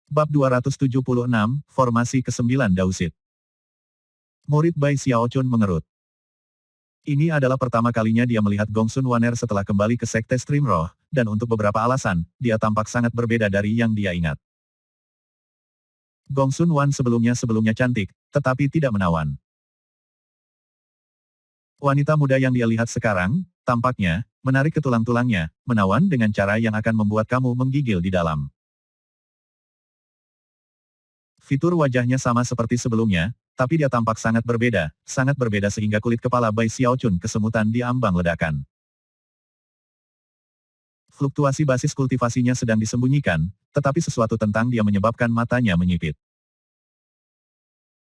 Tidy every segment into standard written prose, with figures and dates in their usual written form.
Bab 276, Formasi ke-9 Dausit. Murid Bai Xiaochun mengerut. Ini adalah pertama kalinya dia melihat Gongsun Wan'er setelah kembali ke Sekte Stream Roh, dan untuk beberapa alasan, dia tampak sangat berbeda dari yang dia ingat. Gongsun Wan sebelumnya cantik, tetapi tidak menawan. Wanita muda yang dia lihat sekarang, tampaknya, menarik ke tulang-tulangnya, menawan dengan cara yang akan membuat kamu menggigil di dalam. Fitur wajahnya sama seperti sebelumnya, tapi dia tampak sangat berbeda sehingga kulit kepala Bai Xiaochun kesemutan di ambang ledakan. Fluktuasi basis kultivasinya sedang disembunyikan, tetapi sesuatu tentang dia menyebabkan matanya menyipit.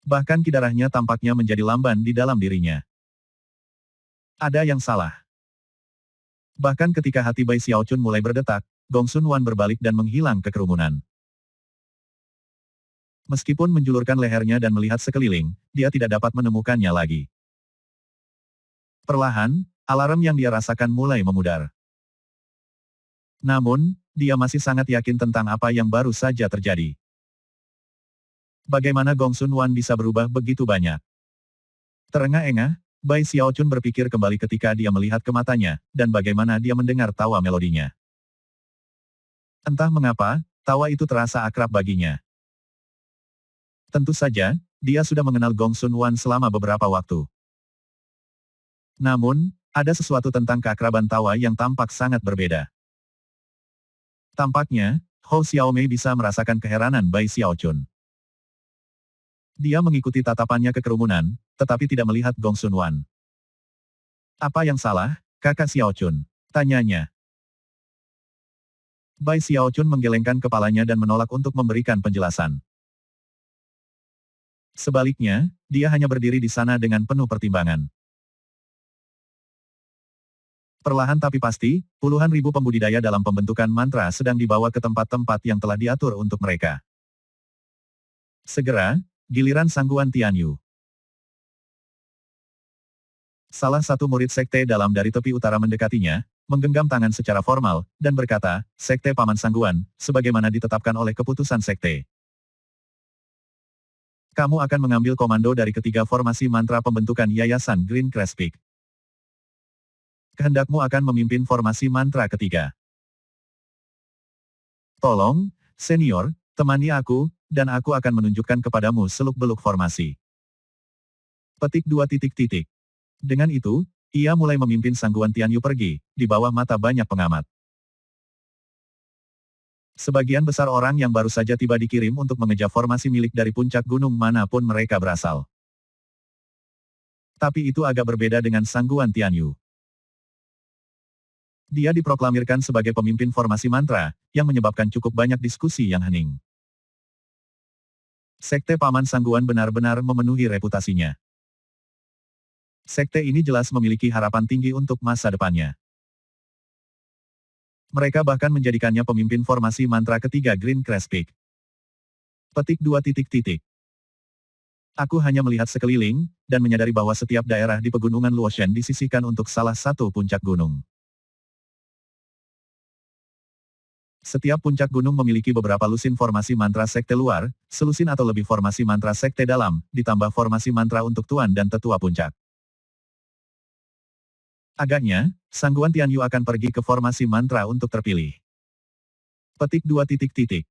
Bahkan kidarahnya tampaknya menjadi lamban di dalam dirinya. Ada yang salah. Bahkan ketika hati Bai Xiaochun mulai berdetak, Gongsun Wan berbalik dan menghilang ke kerumunan. Meskipun menjulurkan lehernya dan melihat sekeliling, dia tidak dapat menemukannya lagi. Perlahan, alarm yang dia rasakan mulai memudar. Namun, dia masih sangat yakin tentang apa yang baru saja terjadi. Bagaimana Gongsun Wan bisa berubah begitu banyak? Terengah-engah, Bai Xiaochun berpikir kembali ketika dia melihat ke matanya, dan bagaimana dia mendengar tawa melodinya. Entah mengapa, tawa itu terasa akrab baginya. Tentu saja, dia sudah mengenal Gongsun Wan selama beberapa waktu. Namun, ada sesuatu tentang keakraban tawa yang tampak sangat berbeda. Tampaknya, Hou Xiaomei bisa merasakan keheranan Bai Xiaochun. Dia mengikuti tatapannya ke kerumunan, tetapi tidak melihat Gongsun Wan. Apa yang salah, kakak Xiaochun? Tanyanya. Bai Xiaochun menggelengkan kepalanya dan menolak untuk memberikan penjelasan. Sebaliknya, dia hanya berdiri di sana dengan penuh pertimbangan. Perlahan tapi pasti, puluhan ribu pembudidaya dalam pembentukan mantra sedang dibawa ke tempat-tempat yang telah diatur untuk mereka. Segera, giliran Sangguan Tianyu. Salah satu murid sekte dalam dari tepi utara mendekatinya, menggenggam tangan secara formal, dan berkata, Sekte Paman Sangguan, sebagaimana ditetapkan oleh keputusan sekte. Kamu akan mengambil komando dari ketiga formasi mantra pembentukan Yayasan Green Crest Peak. Kehendakmu akan memimpin formasi mantra ketiga. Tolong, senior, temani aku, dan aku akan menunjukkan kepadamu seluk-beluk formasi. Petik 2 titik. Dengan itu, ia mulai memimpin Sangguan Tianyu pergi, di bawah mata banyak pengamat. Sebagian besar orang yang baru saja tiba dikirim untuk mengejar formasi milik dari puncak gunung manapun mereka berasal. Tapi itu agak berbeda dengan Sangguan Tianyu. Dia diproklamirkan sebagai pemimpin formasi mantra, yang menyebabkan cukup banyak diskusi yang hening. Sekte Paman Sangguan benar-benar memenuhi reputasinya. Sekte ini jelas memiliki harapan tinggi untuk masa depannya. Mereka bahkan menjadikannya pemimpin formasi mantra ketiga Green Crest Peak. Petik 2 titik. Aku hanya melihat sekeliling, dan menyadari bahwa setiap daerah di pegunungan Luoshen disisihkan untuk salah satu puncak gunung. Setiap puncak gunung memiliki beberapa lusin formasi mantra sekte luar, selusin atau lebih formasi mantra sekte dalam, ditambah formasi mantra untuk tuan dan tetua puncak. Agaknya, Sangguan Tianyu akan pergi ke formasi mantra untuk terpilih. Petik 2 titik.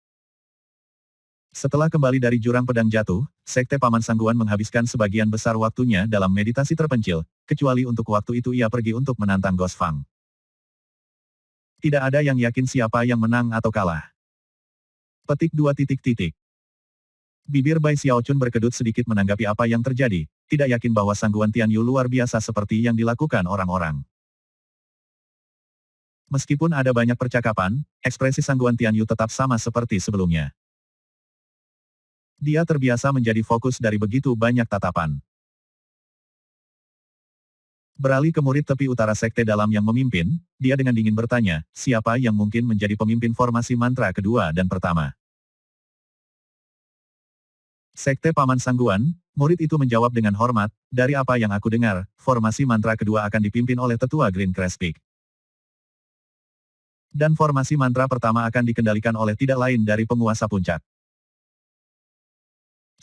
Setelah kembali dari jurang pedang jatuh, Sekte Paman Sangguan menghabiskan sebagian besar waktunya dalam meditasi terpencil, kecuali untuk waktu itu ia pergi untuk menantang Gos Fang. Tidak ada yang yakin siapa yang menang atau kalah. Petik 2 titik. Bibir Bai Xiaochun berkedut sedikit menanggapi apa yang terjadi, tidak yakin bahwa Sangguan Tianyu luar biasa seperti yang dilakukan orang-orang. Meskipun ada banyak percakapan, ekspresi Sangguan Tianyu tetap sama seperti sebelumnya. Dia terbiasa menjadi fokus dari begitu banyak tatapan. Beralih ke murid tepi utara sekte dalam yang memimpin, dia dengan dingin bertanya, siapa yang mungkin menjadi pemimpin formasi mantra kedua dan pertama? Sekte Paman Sangguan, murid itu menjawab dengan hormat, dari apa yang aku dengar, formasi mantra kedua akan dipimpin oleh tetua Green Crest Peak. Dan formasi mantra pertama akan dikendalikan oleh tidak lain dari penguasa puncak.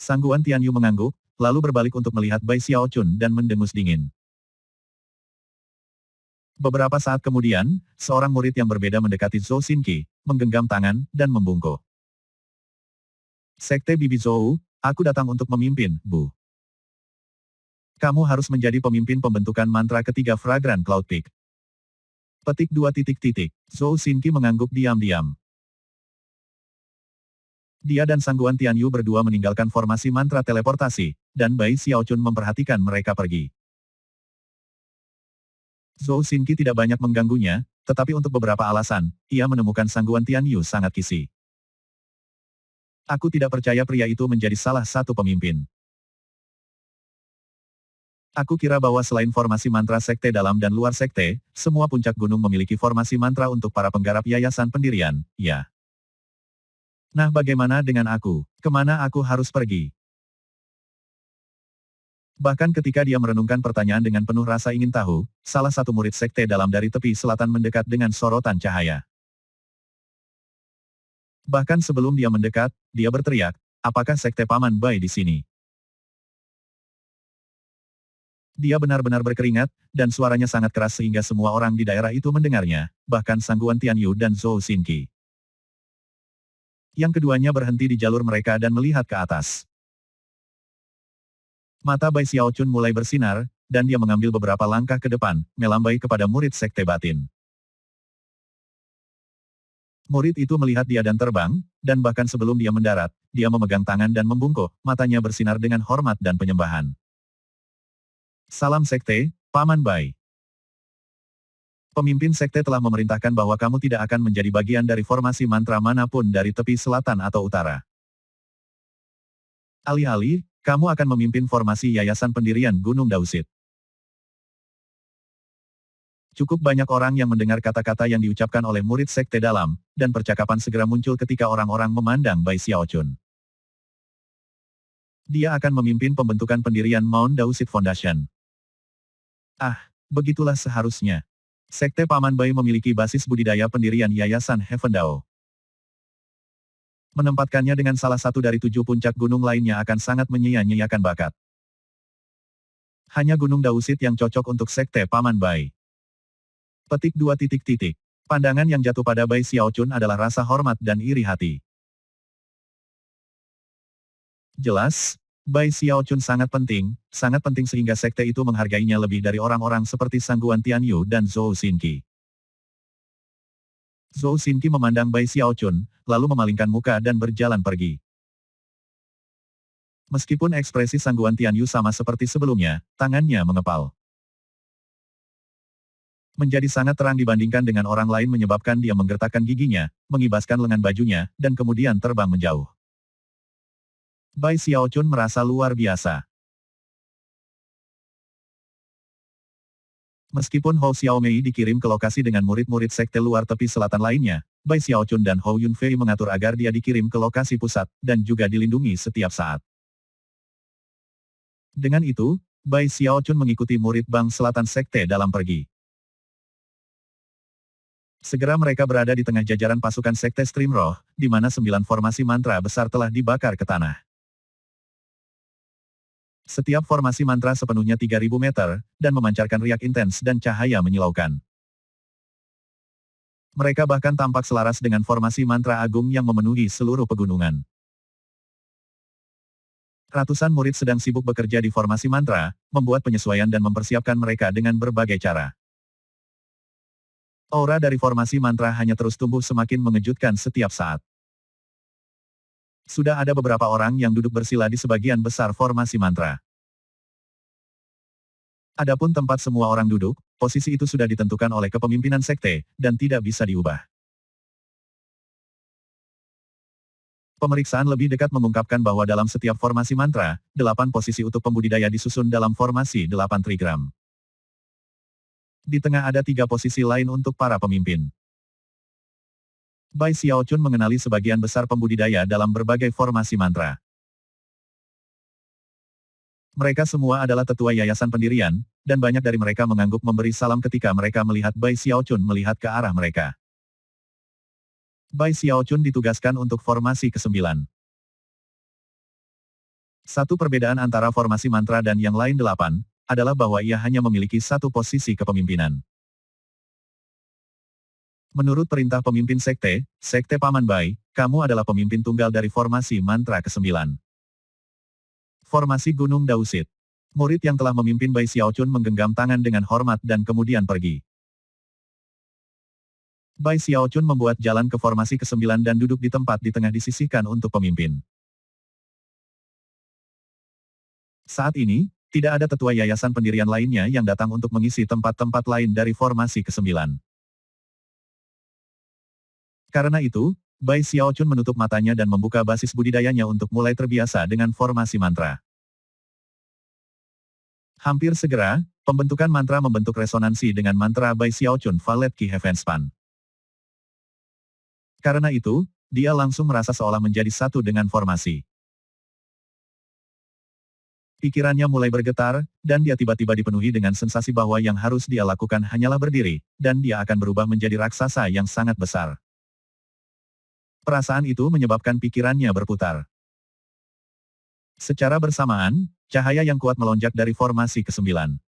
Sangguan Tianyu mengangguk, lalu berbalik untuk melihat Bai Xiaochun dan mendengus dingin. Beberapa saat kemudian, seorang murid yang berbeda mendekati Zhou Xinqi, menggenggam tangan, dan membungkuk. Sekte Bibi Zhou, aku datang untuk memimpin, Bu. Kamu harus menjadi pemimpin pembentukan mantra ketiga Fragrant Cloud Peak. Petik 2 titik titik. Zhou Xinqi mengangguk diam-diam. Dia dan Sangguan Tianyu berdua meninggalkan formasi mantra teleportasi, dan Bai Xiaochun memperhatikan mereka pergi. Zhou Xinqi tidak banyak mengganggunya, tetapi untuk beberapa alasan, ia menemukan Sangguan Tianyu sangat kisi. Aku tidak percaya pria itu menjadi salah satu pemimpin. Aku kira bahwa selain formasi mantra sekte dalam dan luar sekte, semua puncak gunung memiliki formasi mantra untuk para penggarap yayasan pendirian, ya. Nah bagaimana dengan aku? Kemana aku harus pergi? Bahkan ketika dia merenungkan pertanyaan dengan penuh rasa ingin tahu, salah satu murid sekte dalam dari tepi selatan mendekat dengan sorotan cahaya. Bahkan sebelum dia mendekat, dia berteriak, apakah sekte Paman Bai di sini? Dia benar-benar berkeringat, dan suaranya sangat keras sehingga semua orang di daerah itu mendengarnya, bahkan Sangguan Tianyu dan Zhou Xinqi. Yang keduanya berhenti di jalur mereka dan melihat ke atas. Mata Bai Xiaochun mulai bersinar, dan dia mengambil beberapa langkah ke depan, melambai kepada murid sekte batin. Murid itu melihat dia dan terbang, dan bahkan sebelum dia mendarat, dia memegang tangan dan membungkuk, matanya bersinar dengan hormat dan penyembahan. Salam sekte, Paman Bai. Pemimpin sekte telah memerintahkan bahwa kamu tidak akan menjadi bagian dari formasi mantra manapun dari tepi selatan atau utara. Alih-alih, kamu akan memimpin formasi yayasan pendirian Gunung Dausit. Cukup banyak orang yang mendengar kata-kata yang diucapkan oleh murid sekte dalam, dan percakapan segera muncul ketika orang-orang memandang Bai Xiaochun. Dia akan memimpin pembentukan pendirian Mount Dausit Foundation. Ah, begitulah seharusnya. Sekte Paman Bai memiliki basis budidaya pendirian Yayasan Heaven Dao. Menempatkannya dengan salah satu dari 7 puncak gunung lainnya akan sangat menyia-nyiakan bakat. Hanya Gunung Dausit yang cocok untuk Sekte Paman Bai. Petik 2 titik titik. Pandangan yang jatuh pada Bai Xiaochun adalah rasa hormat dan iri hati. Jelas, Bai Xiaochun sangat penting sehingga sekte itu menghargainya lebih dari orang-orang seperti Sangguan Tianyu dan Zhou Xinqi. Zhou Xinqi memandang Bai Xiaochun, lalu memalingkan muka dan berjalan pergi. Meskipun ekspresi Sangguan Tianyu sama seperti sebelumnya, tangannya mengepal. Menjadi sangat terang dibandingkan dengan orang lain menyebabkan dia menggertakkan giginya, mengibaskan lengan bajunya, dan kemudian terbang menjauh. Bai Xiaochun merasa luar biasa. Meskipun Hou Xiaomei dikirim ke lokasi dengan murid-murid sekte luar tepi selatan lainnya, Bai Xiaochun dan Hou Yunfei mengatur agar dia dikirim ke lokasi pusat, dan juga dilindungi setiap saat. Dengan itu, Bai Xiaochun mengikuti murid Bang Selatan Sekte dalam pergi. Segera mereka berada di tengah jajaran pasukan Sekte Stream Roh, di mana 9 formasi mantra besar telah dibakar ke tanah. Setiap formasi mantra sepenuhnya 3.000 meter, dan memancarkan riak intens dan cahaya menyilaukan. Mereka bahkan tampak selaras dengan formasi mantra agung yang memenuhi seluruh pegunungan. Ratusan murid sedang sibuk bekerja di formasi mantra, membuat penyesuaian dan mempersiapkan mereka dengan berbagai cara. Aura dari formasi mantra hanya terus tumbuh semakin mengejutkan setiap saat. Sudah ada beberapa orang yang duduk bersila di sebagian besar formasi mantra. Adapun tempat semua orang duduk, posisi itu sudah ditentukan oleh kepemimpinan sekte, dan tidak bisa diubah. Pemeriksaan lebih dekat mengungkapkan bahwa dalam setiap formasi mantra, 8 posisi untuk pembudidaya disusun dalam formasi 8 trigram. Di tengah ada 3 posisi lain untuk para pemimpin. Bai Xiaochun mengenali sebagian besar pembudidaya dalam berbagai formasi mantra. Mereka semua adalah tetua yayasan pendirian, dan banyak dari mereka mengangguk memberi salam ketika mereka melihat Bai Xiaochun melihat ke arah mereka. Bai Xiaochun ditugaskan untuk formasi ke-9. Satu perbedaan antara formasi mantra dan yang lain 8, adalah bahwa ia hanya memiliki satu posisi kepemimpinan. Menurut perintah pemimpin sekte, Sekte Paman Bai, kamu adalah pemimpin tunggal dari formasi mantra ke-9. Formasi Gunung Dausit. Murid yang telah memimpin Bai Xiaochun menggenggam tangan dengan hormat dan kemudian pergi. Bai Xiaochun membuat jalan ke formasi ke-9 dan duduk di tempat di tengah disisihkan untuk pemimpin. Saat ini, tidak ada tetua yayasan pendirian lainnya yang datang untuk mengisi tempat-tempat lain dari formasi ke-9. Karena itu, Bai Xiaochun menutup matanya dan membuka basis budidayanya untuk mulai terbiasa dengan formasi mantra. Hampir segera, pembentukan mantra membentuk resonansi dengan mantra Bai Xiaochun Valet Ki Heavenspan. Karena itu, dia langsung merasa seolah menjadi satu dengan formasi. Pikirannya mulai bergetar, dan dia tiba-tiba dipenuhi dengan sensasi bahwa yang harus dia lakukan hanyalah berdiri, dan dia akan berubah menjadi raksasa yang sangat besar. Perasaan itu menyebabkan pikirannya berputar. Secara bersamaan, cahaya yang kuat melonjak dari formasi ke-9.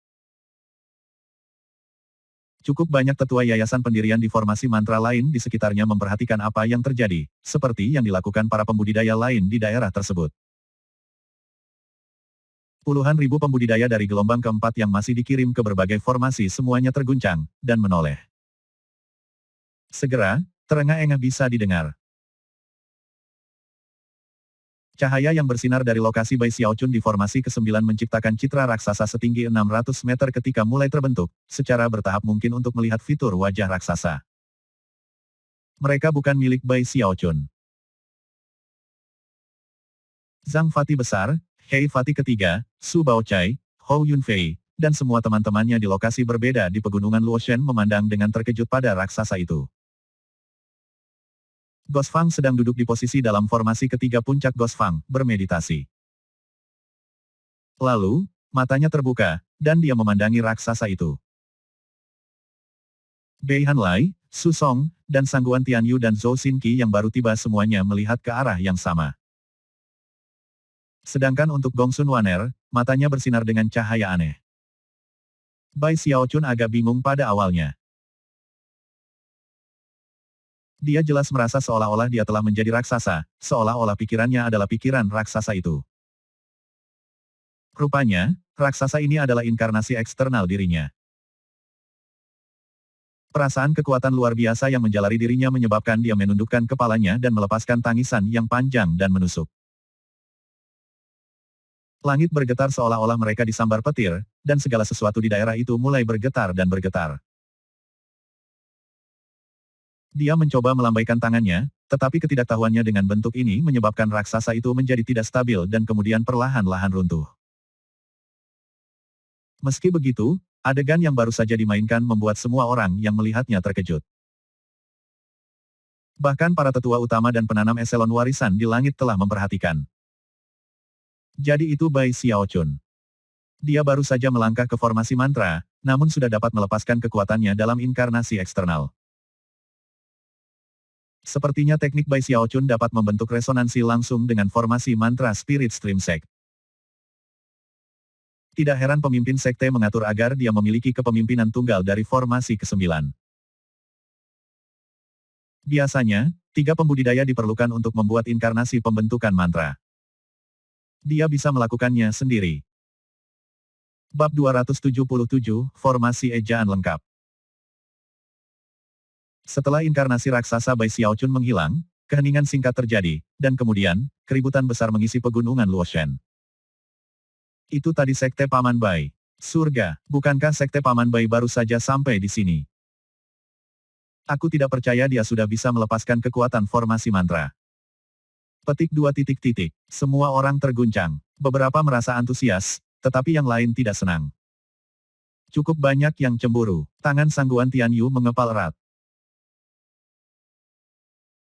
Cukup banyak tetua yayasan pendirian di formasi mantra lain di sekitarnya memperhatikan apa yang terjadi, seperti yang dilakukan para pembudidaya lain di daerah tersebut. Puluhan ribu pembudidaya dari gelombang keempat yang masih dikirim ke berbagai formasi semuanya terguncang, dan menoleh. Segera, terengah-engah bisa didengar. Cahaya yang bersinar dari lokasi Bai Xiaochun di formasi ke-9 menciptakan citra raksasa setinggi 600 meter ketika mulai terbentuk, secara bertahap mungkin untuk melihat fitur wajah raksasa. Mereka bukan milik Bai Xiaochun. Zhang Fati besar, Hei Fati ketiga, Su Baochai, Hou Yunfei, dan semua teman-temannya di lokasi berbeda di pegunungan Luoshen memandang dengan terkejut pada raksasa itu. Gosfang sedang duduk di posisi dalam formasi ketiga puncak Gosfang, bermeditasi. Lalu, matanya terbuka, dan dia memandangi raksasa itu. Bei Hanlai, Su Song, dan Sangguan Tianyu dan Zhou Xinqi yang baru tiba semuanya melihat ke arah yang sama. Sedangkan untuk Gongsun Waner, matanya bersinar dengan cahaya aneh. Bai Xiaochun agak bingung pada awalnya. Dia jelas merasa seolah-olah dia telah menjadi raksasa, seolah-olah pikirannya adalah pikiran raksasa itu. Rupanya, raksasa ini adalah inkarnasi eksternal dirinya. Perasaan kekuatan luar biasa yang menjalari dirinya menyebabkan dia menundukkan kepalanya dan melepaskan tangisan yang panjang dan menusuk. Langit bergetar seolah-olah mereka disambar petir, dan segala sesuatu di daerah itu mulai bergetar dan bergetar. Dia mencoba melambaikan tangannya, tetapi ketidaktahuannya dengan bentuk ini menyebabkan raksasa itu menjadi tidak stabil dan kemudian perlahan-lahan runtuh. Meski begitu, adegan yang baru saja dimainkan membuat semua orang yang melihatnya terkejut. Bahkan para tetua utama dan penanam eselon warisan di langit telah memperhatikan. Jadi itu Bai Xiaochun. Dia baru saja melangkah ke formasi mantra, namun sudah dapat melepaskan kekuatannya dalam inkarnasi eksternal. Sepertinya teknik Bai Xiaochun dapat membentuk resonansi langsung dengan formasi mantra Spirit Stream Sect. Tidak heran pemimpin sekte mengatur agar dia memiliki kepemimpinan tunggal dari formasi ke-9. Biasanya, 3 pembudidaya diperlukan untuk membuat inkarnasi pembentukan mantra. Dia bisa melakukannya sendiri. Bab 277, Formasi Ejaan Lengkap. Setelah inkarnasi raksasa Bai Xiaochun menghilang, keheningan singkat terjadi, dan kemudian, keributan besar mengisi pegunungan Luoshen. Itu tadi Sekte Paman Bai. Surga, bukankah Sekte Paman Bai baru saja sampai di sini? Aku tidak percaya dia sudah bisa melepaskan kekuatan formasi mantra. Petik 2 titik titik. Semua orang terguncang. Beberapa merasa antusias, tetapi yang lain tidak senang. Cukup banyak yang cemburu. Tangan Sangguan Tianyu mengepal erat.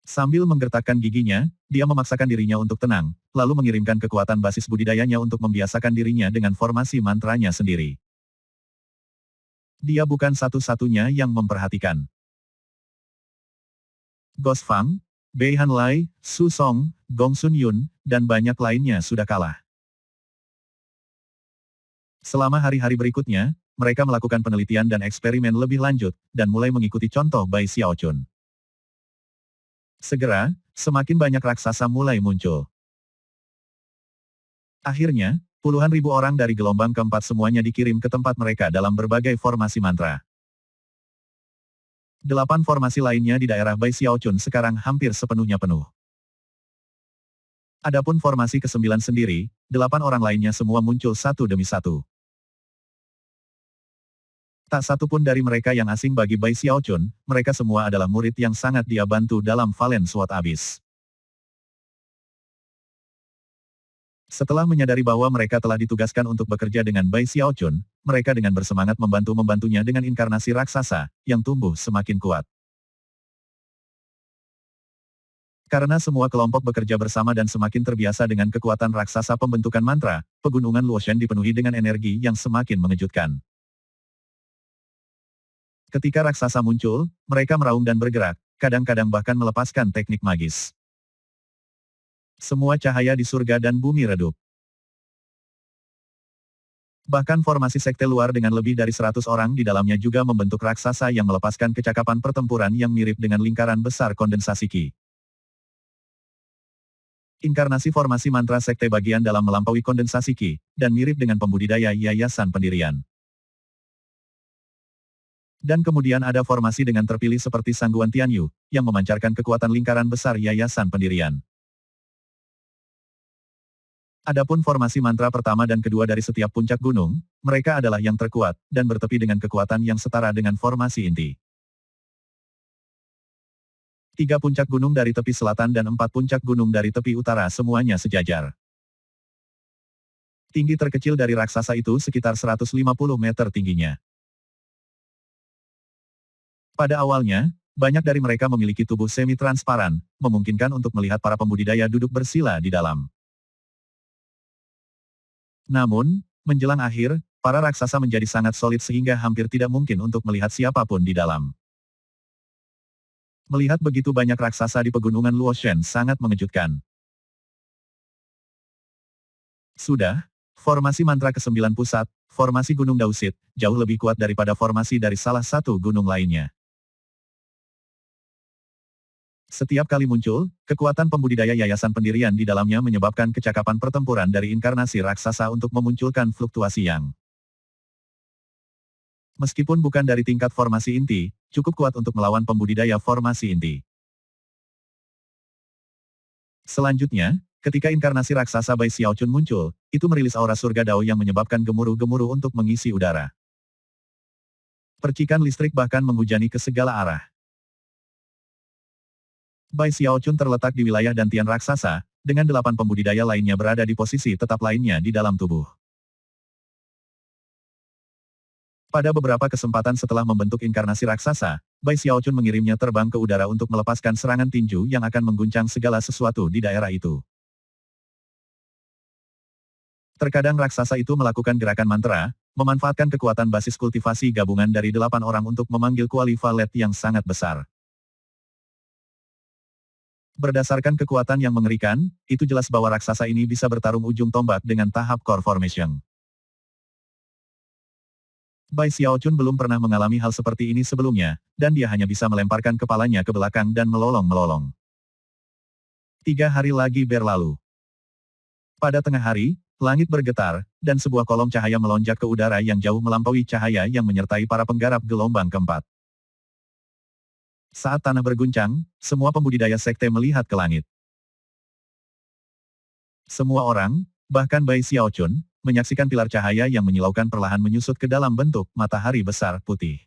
Sambil menggertakkan giginya, dia memaksakan dirinya untuk tenang, lalu mengirimkan kekuatan basis budidayanya untuk membiasakan dirinya dengan formasi mantranya sendiri. Dia bukan satu-satunya yang memperhatikan. Gosfang, Bei Hanlai, Su Song, Gongsun Yun, dan banyak lainnya sudah kalah. Selama hari-hari berikutnya, mereka melakukan penelitian dan eksperimen lebih lanjut, dan mulai mengikuti contoh Bai Xiaochun. Segera, semakin banyak raksasa mulai muncul. Akhirnya, puluhan ribu orang dari gelombang keempat semuanya dikirim ke tempat mereka dalam berbagai formasi mantra. 8 formasi lainnya di daerah Bai Xiaochun sekarang hampir sepenuhnya penuh. Adapun formasi ke-9 sendiri, 8 orang lainnya semua muncul satu demi satu. Tak satu pun dari mereka yang asing bagi Bai Xiaochun, mereka semua adalah murid yang sangat dia bantu dalam Valen Sword Abyss. Setelah menyadari bahwa mereka telah ditugaskan untuk bekerja dengan Bai Xiaochun, mereka dengan bersemangat membantunya dengan inkarnasi raksasa, yang tumbuh semakin kuat. Karena semua kelompok bekerja bersama dan semakin terbiasa dengan kekuatan raksasa pembentukan mantra, pegunungan Luoshen dipenuhi dengan energi yang semakin mengejutkan. Ketika raksasa muncul, mereka meraung dan bergerak, kadang-kadang bahkan melepaskan teknik magis. Semua cahaya di surga dan bumi redup. Bahkan formasi sekte luar dengan lebih dari 100 orang di dalamnya juga membentuk raksasa yang melepaskan kecakapan pertempuran yang mirip dengan lingkaran besar kondensasi Qi. Inkarnasi formasi mantra sekte bagian dalam melampaui kondensasi Qi, dan mirip dengan pembudidaya yayasan pendirian. Dan kemudian ada formasi dengan terpilih seperti Sangguan Tianyu, yang memancarkan kekuatan lingkaran besar yayasan pendirian. Adapun formasi mantra pertama dan kedua dari setiap puncak gunung, mereka adalah yang terkuat, dan bertepi dengan kekuatan yang setara dengan formasi inti. 3 puncak gunung dari tepi selatan dan 4 puncak gunung dari tepi utara semuanya sejajar. Tinggi terkecil dari raksasa itu sekitar 150 meter tingginya. Pada awalnya, banyak dari mereka memiliki tubuh semi-transparan, memungkinkan untuk melihat para pembudidaya duduk bersila di dalam. Namun, menjelang akhir, para raksasa menjadi sangat solid sehingga hampir tidak mungkin untuk melihat siapapun di dalam. Melihat begitu banyak raksasa di pegunungan Luoshen sangat mengejutkan. Sudah, formasi mantra ke-9 pusat, formasi Gunung Dausit, jauh lebih kuat daripada formasi dari salah satu gunung lainnya. Setiap kali muncul, kekuatan pembudidaya yayasan pendirian di dalamnya menyebabkan kecakapan pertempuran dari inkarnasi raksasa untuk memunculkan fluktuasi yang meskipun bukan dari tingkat formasi inti, cukup kuat untuk melawan pembudidaya formasi inti. Selanjutnya, ketika inkarnasi raksasa Bai Xiaochun muncul, itu merilis aura surga Dao yang menyebabkan gemuruh-gemuruh untuk mengisi udara. Percikan listrik bahkan menghujani ke segala arah. Bai Xiaochun terletak di wilayah dantian raksasa, dengan 8 pembudidaya lainnya berada di posisi tetap lainnya di dalam tubuh. Pada beberapa kesempatan setelah membentuk inkarnasi raksasa, Bai Xiaochun mengirimnya terbang ke udara untuk melepaskan serangan tinju yang akan mengguncang segala sesuatu di daerah itu. Terkadang raksasa itu melakukan gerakan mantra, memanfaatkan kekuatan basis kultivasi gabungan dari 8 orang untuk memanggil kuali valet yang sangat besar. Berdasarkan kekuatan yang mengerikan, itu jelas bahwa raksasa ini bisa bertarung ujung tombak dengan tahap core formation. Bai Xiaochun belum pernah mengalami hal seperti ini sebelumnya, dan dia hanya bisa melemparkan kepalanya ke belakang dan melolong-melolong. 3 hari lagi berlalu. Pada tengah hari, langit bergetar, dan sebuah kolom cahaya melonjak ke udara yang jauh melampaui cahaya yang menyertai para penggarap gelombang keempat. Saat tanah berguncang, semua pembudidaya sekte melihat ke langit. Semua orang, bahkan Bai Xiaochun, menyaksikan pilar cahaya yang menyilaukan perlahan menyusut ke dalam bentuk matahari besar putih.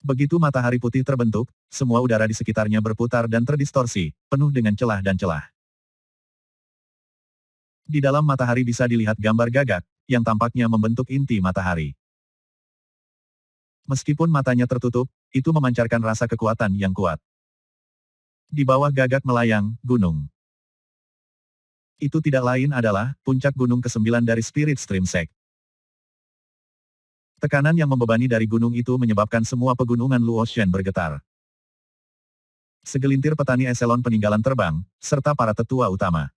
Begitu matahari putih terbentuk, semua udara di sekitarnya berputar dan terdistorsi, penuh dengan celah dan celah. Di dalam matahari bisa dilihat gambar gagak, yang tampaknya membentuk inti matahari. Meskipun matanya tertutup, itu memancarkan rasa kekuatan yang kuat. Di bawah gagak melayang, gunung. Itu tidak lain adalah puncak gunung ke-9 dari Spirit Stream Sect. Tekanan yang membebani dari gunung itu menyebabkan semua pegunungan Luoshen bergetar. Segelintir petani eselon peninggalan terbang, serta para tetua utama.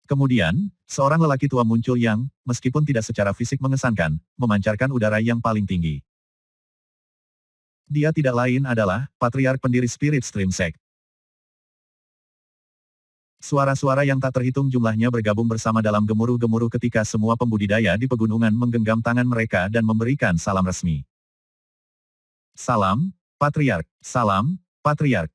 Kemudian, seorang lelaki tua muncul yang, meskipun tidak secara fisik mengesankan, memancarkan udara yang paling tinggi. Dia tidak lain adalah patriark pendiri Spirit Stream Sect. Suara-suara yang tak terhitung jumlahnya bergabung bersama dalam gemuruh-gemuruh ketika semua pembudidaya di pegunungan menggenggam tangan mereka dan memberikan salam resmi. Salam, Patriark. Salam, Patriark.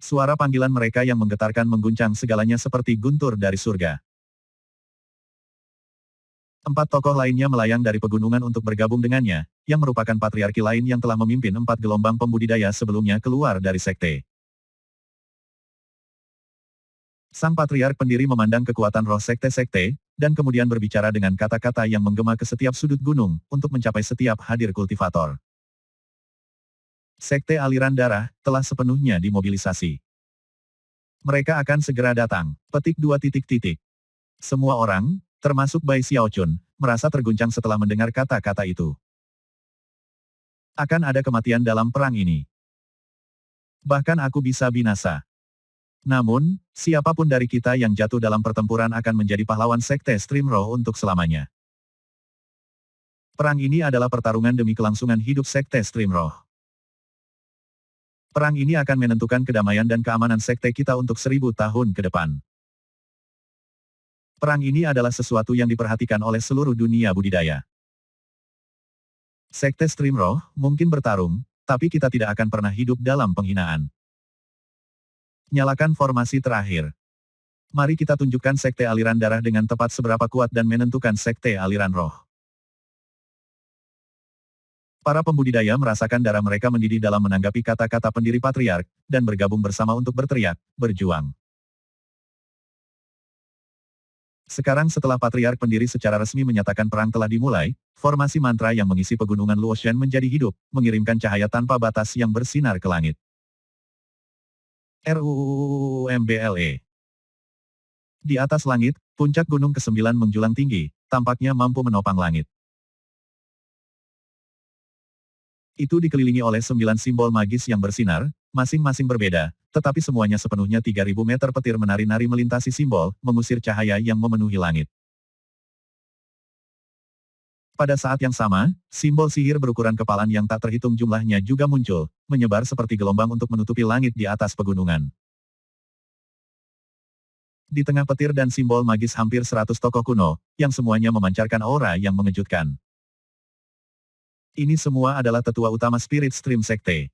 Suara panggilan mereka yang menggetarkan mengguncang segalanya seperti guntur dari surga. 4 tokoh lainnya melayang dari pegunungan untuk bergabung dengannya, yang merupakan patriarki lain yang telah memimpin 4 gelombang pembudidaya sebelumnya keluar dari sekte. Sang patriark pendiri memandang kekuatan roh sekte-sekte, dan kemudian berbicara dengan kata-kata yang menggema ke setiap sudut gunung, untuk mencapai setiap hadir kultivator. Sekte aliran darah, telah sepenuhnya dimobilisasi. Mereka akan segera datang. Petik 2 titik. Semua orang, termasuk Bai Xiaochun, merasa terguncang setelah mendengar kata-kata itu. Akan ada kematian dalam perang ini. Bahkan aku bisa binasa. Namun, siapapun dari kita yang jatuh dalam pertempuran akan menjadi pahlawan sekte Stream Roh untuk selamanya. Perang ini adalah pertarungan demi kelangsungan hidup sekte Stream Roh. Perang ini akan menentukan kedamaian dan keamanan sekte kita untuk 1000 tahun ke depan. Perang ini adalah sesuatu yang diperhatikan oleh seluruh dunia budidaya. Sekte Stream Roh mungkin bertarung, tapi kita tidak akan pernah hidup dalam penghinaan. Nyalakan formasi terakhir. Mari kita tunjukkan sekte aliran darah dengan tepat seberapa kuat dan menentukan sekte aliran roh. Para pembudidaya merasakan darah mereka mendidih dalam menanggapi kata-kata pendiri patriark, dan bergabung bersama untuk berteriak, berjuang. Sekarang setelah patriark pendiri secara resmi menyatakan perang telah dimulai, formasi mantra yang mengisi pegunungan Luoshen menjadi hidup, mengirimkan cahaya tanpa batas yang bersinar ke langit. RUUMBLE. Di atas langit, puncak gunung ke-9 menjulang tinggi, tampaknya mampu menopang langit. Itu dikelilingi oleh 9 simbol magis yang bersinar, masing-masing berbeda, tetapi semuanya sepenuhnya 3000 meter petir menari-nari melintasi simbol, mengusir cahaya yang memenuhi langit. Pada saat yang sama, simbol sihir berukuran kepalan yang tak terhitung jumlahnya juga muncul, menyebar seperti gelombang untuk menutupi langit di atas pegunungan. Di tengah petir dan simbol magis hampir 100 tokoh kuno, yang semuanya memancarkan aura yang mengejutkan. Ini semua adalah tetua utama Spirit Stream Sekte.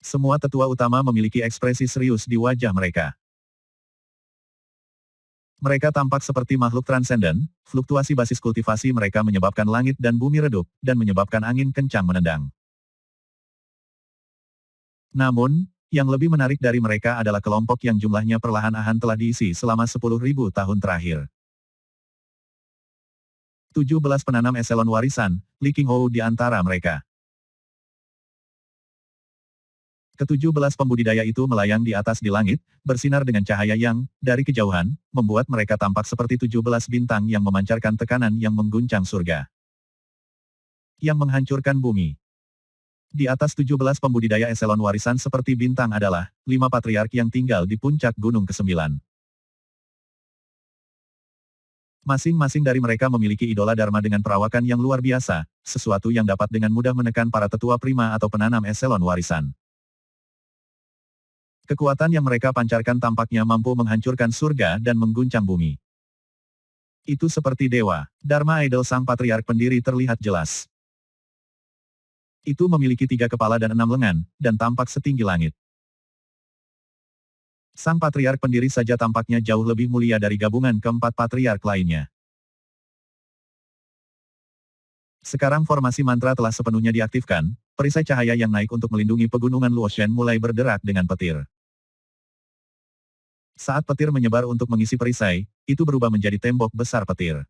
Semua tetua utama memiliki ekspresi serius di wajah mereka. Mereka tampak seperti makhluk transenden, fluktuasi basis kultivasi mereka menyebabkan langit dan bumi redup, dan menyebabkan angin kencang menendang. Namun, yang lebih menarik dari mereka adalah kelompok yang jumlahnya perlahan-lahan telah diisi selama 10.000 tahun terakhir. 17 penanam eselon warisan, Li Qinghou di antara mereka. Ke-17 pembudidaya itu melayang di atas di langit, bersinar dengan cahaya yang, dari kejauhan, membuat mereka tampak seperti 17 bintang yang memancarkan tekanan yang mengguncang surga. Yang menghancurkan bumi. Di atas 17 pembudidaya eselon warisan seperti bintang adalah 5 patriark yang tinggal di puncak gunung ke-9. Masing-masing dari mereka memiliki idola dharma dengan perawakan yang luar biasa, sesuatu yang dapat dengan mudah menekan para tetua prima atau penanam eselon warisan. Kekuatan yang mereka pancarkan tampaknya mampu menghancurkan surga dan mengguncang bumi. Itu seperti dewa, Dharma Idol sang patriark pendiri terlihat jelas. Itu memiliki 3 kepala dan 6 lengan, dan tampak setinggi langit. Sang patriark pendiri saja tampaknya jauh lebih mulia dari gabungan keempat patriark lainnya. Sekarang formasi mantra telah sepenuhnya diaktifkan, perisai cahaya yang naik untuk melindungi pegunungan Luoshen mulai berderak dengan petir. Saat petir menyebar untuk mengisi perisai, itu berubah menjadi tembok besar petir.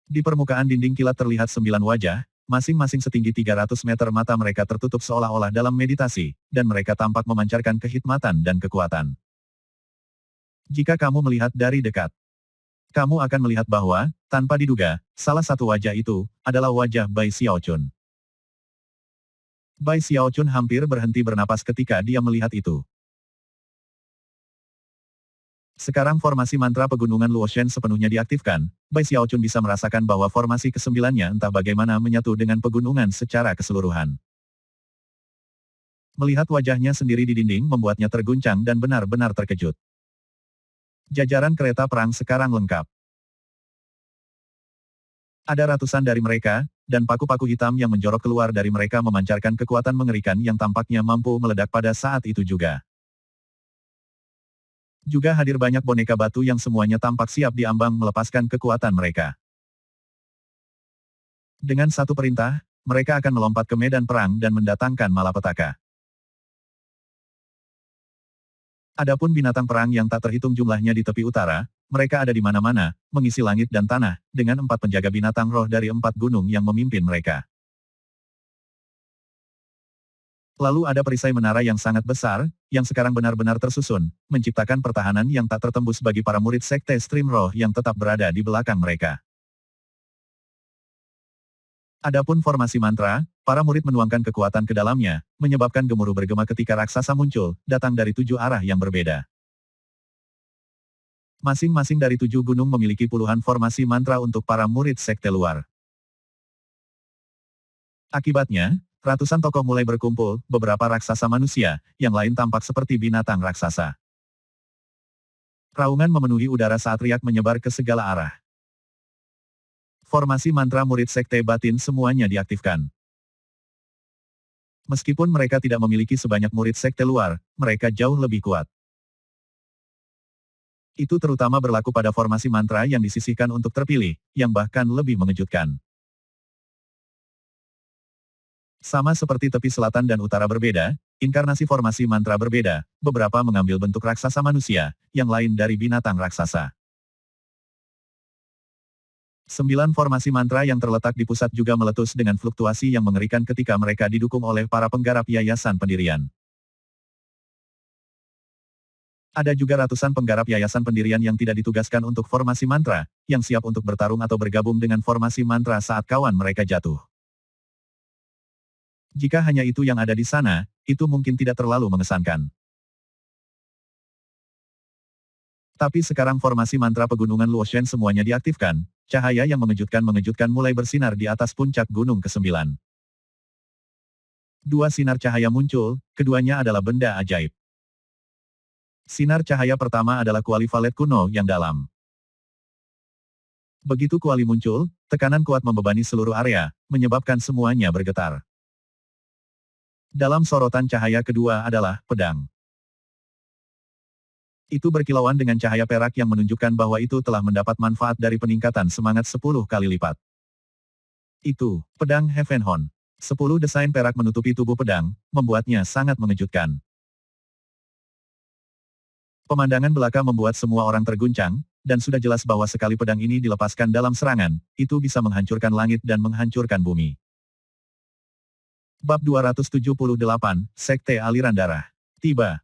Di permukaan dinding kilat terlihat 9 wajah, masing-masing setinggi 300 meter mata mereka tertutup seolah-olah dalam meditasi, dan mereka tampak memancarkan kehikmatan dan kekuatan. Jika kamu melihat dari dekat, kamu akan melihat bahwa, tanpa diduga, salah satu wajah itu, adalah wajah Bai Xiaochun. Bai Xiaochun hampir berhenti bernapas ketika dia melihat itu. Sekarang formasi mantra pegunungan Luoshen sepenuhnya diaktifkan, Bai Xiaochun bisa merasakan bahwa formasi kesembilannya entah bagaimana menyatu dengan pegunungan secara keseluruhan. Melihat wajahnya sendiri di dinding membuatnya terguncang dan benar-benar terkejut. Jajaran kereta perang sekarang lengkap. Ada ratusan dari mereka, dan paku-paku hitam yang menjorok keluar dari mereka memancarkan kekuatan mengerikan yang tampaknya mampu meledak pada saat itu juga. Juga hadir banyak boneka batu yang semuanya tampak siap diambang melepaskan kekuatan mereka. Dengan satu perintah, mereka akan melompat ke medan perang dan mendatangkan malapetaka. Adapun binatang perang yang tak terhitung jumlahnya di tepi utara, mereka ada di mana-mana, mengisi langit dan tanah, dengan 4 penjaga binatang roh dari 4 gunung yang memimpin mereka. Lalu ada perisai menara yang sangat besar, yang sekarang benar-benar tersusun, menciptakan pertahanan yang tak tertembus bagi para murid Sekte Stream Roh yang tetap berada di belakang mereka. Adapun formasi mantra, para murid menuangkan kekuatan ke dalamnya, menyebabkan gemuruh bergema ketika raksasa muncul, datang dari 7 arah yang berbeda. Masing-masing dari 7 gunung memiliki puluhan formasi mantra untuk para murid sekte luar. Akibatnya, ratusan tokoh mulai berkumpul, beberapa raksasa manusia, yang lain tampak seperti binatang raksasa. Raungan memenuhi udara saat riak menyebar ke segala arah. Formasi mantra murid sekte batin semuanya diaktifkan. Meskipun mereka tidak memiliki sebanyak murid sekte luar, mereka jauh lebih kuat. Itu terutama berlaku pada formasi mantra yang disisihkan untuk terpilih, yang bahkan lebih mengejutkan. Sama seperti tepi selatan dan utara berbeda, inkarnasi formasi mantra berbeda, beberapa mengambil bentuk raksasa manusia, yang lain dari binatang raksasa. 9 formasi mantra yang terletak di pusat juga meletus dengan fluktuasi yang mengerikan ketika mereka didukung oleh para penggarap yayasan pendirian. Ada juga ratusan penggarap yayasan pendirian yang tidak ditugaskan untuk formasi mantra, yang siap untuk bertarung atau bergabung dengan formasi mantra saat kawan mereka jatuh. Jika hanya itu yang ada di sana, itu mungkin tidak terlalu mengesankan. Tapi sekarang formasi mantra pegunungan Luoshen semuanya diaktifkan, cahaya yang mengejutkan mulai bersinar di atas puncak gunung ke-9. 2 sinar cahaya muncul, keduanya adalah benda ajaib. Sinar cahaya pertama adalah kuali valet kuno yang dalam. Begitu kuali muncul, tekanan kuat membebani seluruh area, menyebabkan semuanya bergetar. Dalam sorotan cahaya kedua adalah pedang. Itu berkilauan dengan cahaya perak yang menunjukkan bahwa itu telah mendapat manfaat dari peningkatan semangat 10 kali lipat. Itu, pedang Heavenhorn. 10 desain perak menutupi tubuh pedang, membuatnya sangat mengejutkan. Pemandangan belaka membuat semua orang terguncang, dan sudah jelas bahwa sekali pedang ini dilepaskan dalam serangan, itu bisa menghancurkan langit dan menghancurkan bumi. Bab 278, Sekte Aliran Darah. Tiba.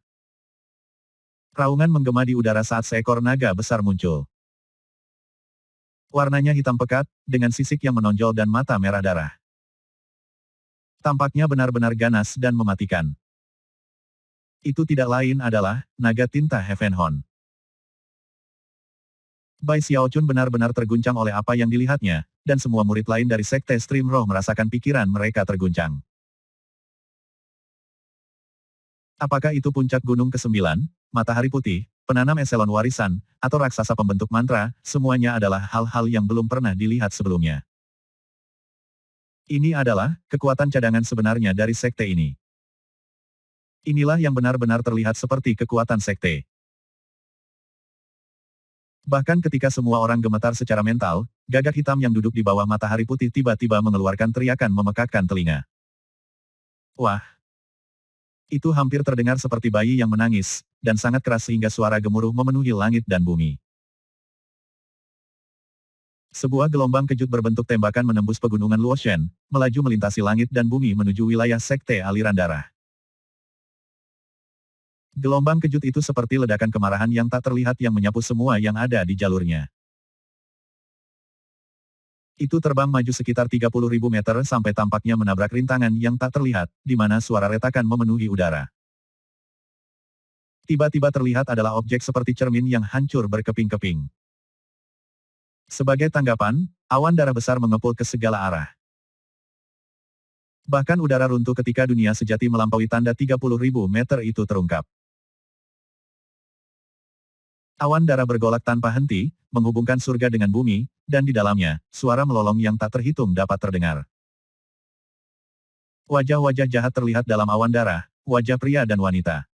Raungan menggema di udara saat seekor naga besar muncul. Warnanya hitam pekat, dengan sisik yang menonjol dan mata merah darah. Tampaknya benar-benar ganas dan mematikan. Itu tidak lain adalah naga tinta Heavenhorn. Bai Xiaochun benar-benar terguncang oleh apa yang dilihatnya, dan semua murid lain dari Sekte Stream Roh merasakan pikiran mereka terguncang. Apakah itu puncak gunung ke-9, matahari putih, penanam eselon warisan, atau raksasa pembentuk mantra, semuanya adalah hal-hal yang belum pernah dilihat sebelumnya. Ini adalah kekuatan cadangan sebenarnya dari sekte ini. Inilah yang benar-benar terlihat seperti kekuatan sekte. Bahkan ketika semua orang gemetar secara mental, gagak hitam yang duduk di bawah matahari putih tiba-tiba mengeluarkan teriakan memekakkan telinga. Wah! Itu hampir terdengar seperti bayi yang menangis, dan sangat keras sehingga suara gemuruh memenuhi langit dan bumi. Sebuah gelombang kejut berbentuk tembakan menembus pegunungan Luoshen, melaju melintasi langit dan bumi menuju wilayah Sekte Aliran Darah. Gelombang kejut itu seperti ledakan kemarahan yang tak terlihat yang menyapu semua yang ada di jalurnya. Itu terbang maju sekitar 30.000 meter sampai tampaknya menabrak rintangan yang tak terlihat, di mana suara retakan memenuhi udara. Tiba-tiba terlihat adalah objek seperti cermin yang hancur berkeping-keping. Sebagai tanggapan, awan darah besar mengepul ke segala arah. Bahkan udara runtuh ketika dunia sejati melampaui tanda 30.000 meter itu terungkap. Awan darah bergolak tanpa henti, menghubungkan surga dengan bumi, dan di dalamnya, suara melolong yang tak terhitung dapat terdengar. Wajah-wajah jahat terlihat dalam awan darah, wajah pria dan wanita.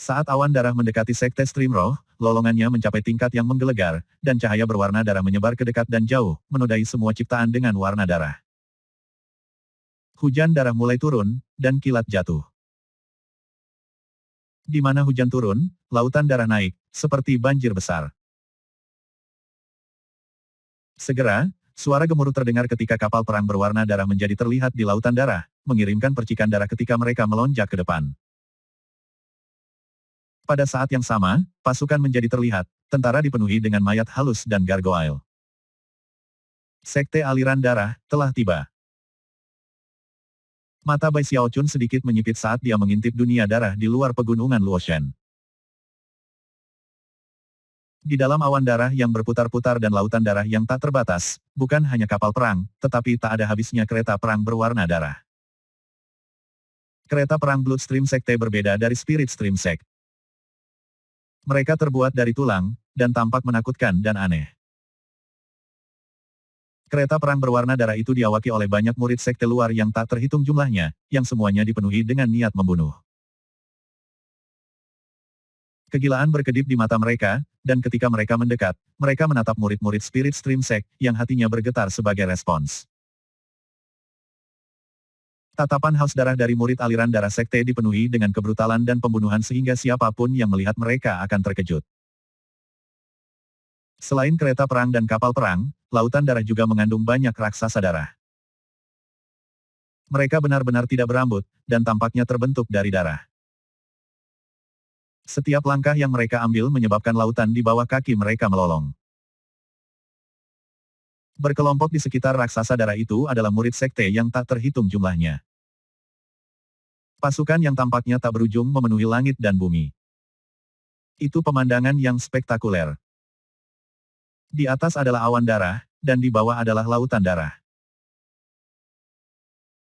Saat awan darah mendekati sekte Stream Roh, lolongannya mencapai tingkat yang menggelegar, dan cahaya berwarna darah menyebar ke dekat dan jauh, menodai semua ciptaan dengan warna darah. Hujan darah mulai turun, dan kilat jatuh. Di mana hujan turun, lautan darah naik, seperti banjir besar. Segera, suara gemuruh terdengar ketika kapal perang berwarna darah menjadi terlihat di lautan darah, mengirimkan percikan darah ketika mereka melonjak ke depan. Pada saat yang sama, pasukan menjadi terlihat, tentara dipenuhi dengan mayat halus dan gargoyle. Sekte aliran darah telah tiba. Mata Bai Xiaochun sedikit menyipit saat dia mengintip dunia darah di luar pegunungan Luoshen. Di dalam awan darah yang berputar-putar dan lautan darah yang tak terbatas, bukan hanya kapal perang, tetapi tak ada habisnya kereta perang berwarna darah. Kereta perang Bloodstream Sekte berbeda dari Spirit Stream Sect. Mereka terbuat dari tulang, dan tampak menakutkan dan aneh. Kereta perang berwarna darah itu diawaki oleh banyak murid sekte luar yang tak terhitung jumlahnya, yang semuanya dipenuhi dengan niat membunuh. Kegilaan berkedip di mata mereka, dan ketika mereka mendekat, mereka menatap murid-murid Spirit Stream Sect, yang hatinya bergetar sebagai respons. Tatapan haus darah dari murid aliran darah sekte dipenuhi dengan kebrutalan dan pembunuhan sehingga siapapun yang melihat mereka akan terkejut. Selain kereta perang dan kapal perang, lautan darah juga mengandung banyak raksasa darah. Mereka benar-benar tidak berambut, dan tampaknya terbentuk dari darah. Setiap langkah yang mereka ambil menyebabkan lautan di bawah kaki mereka melolong. Berkelompok di sekitar raksasa darah itu adalah murid sekte yang tak terhitung jumlahnya. Pasukan yang tampaknya tak berujung memenuhi langit dan bumi. Itu pemandangan yang spektakuler. Di atas adalah awan darah, dan di bawah adalah lautan darah.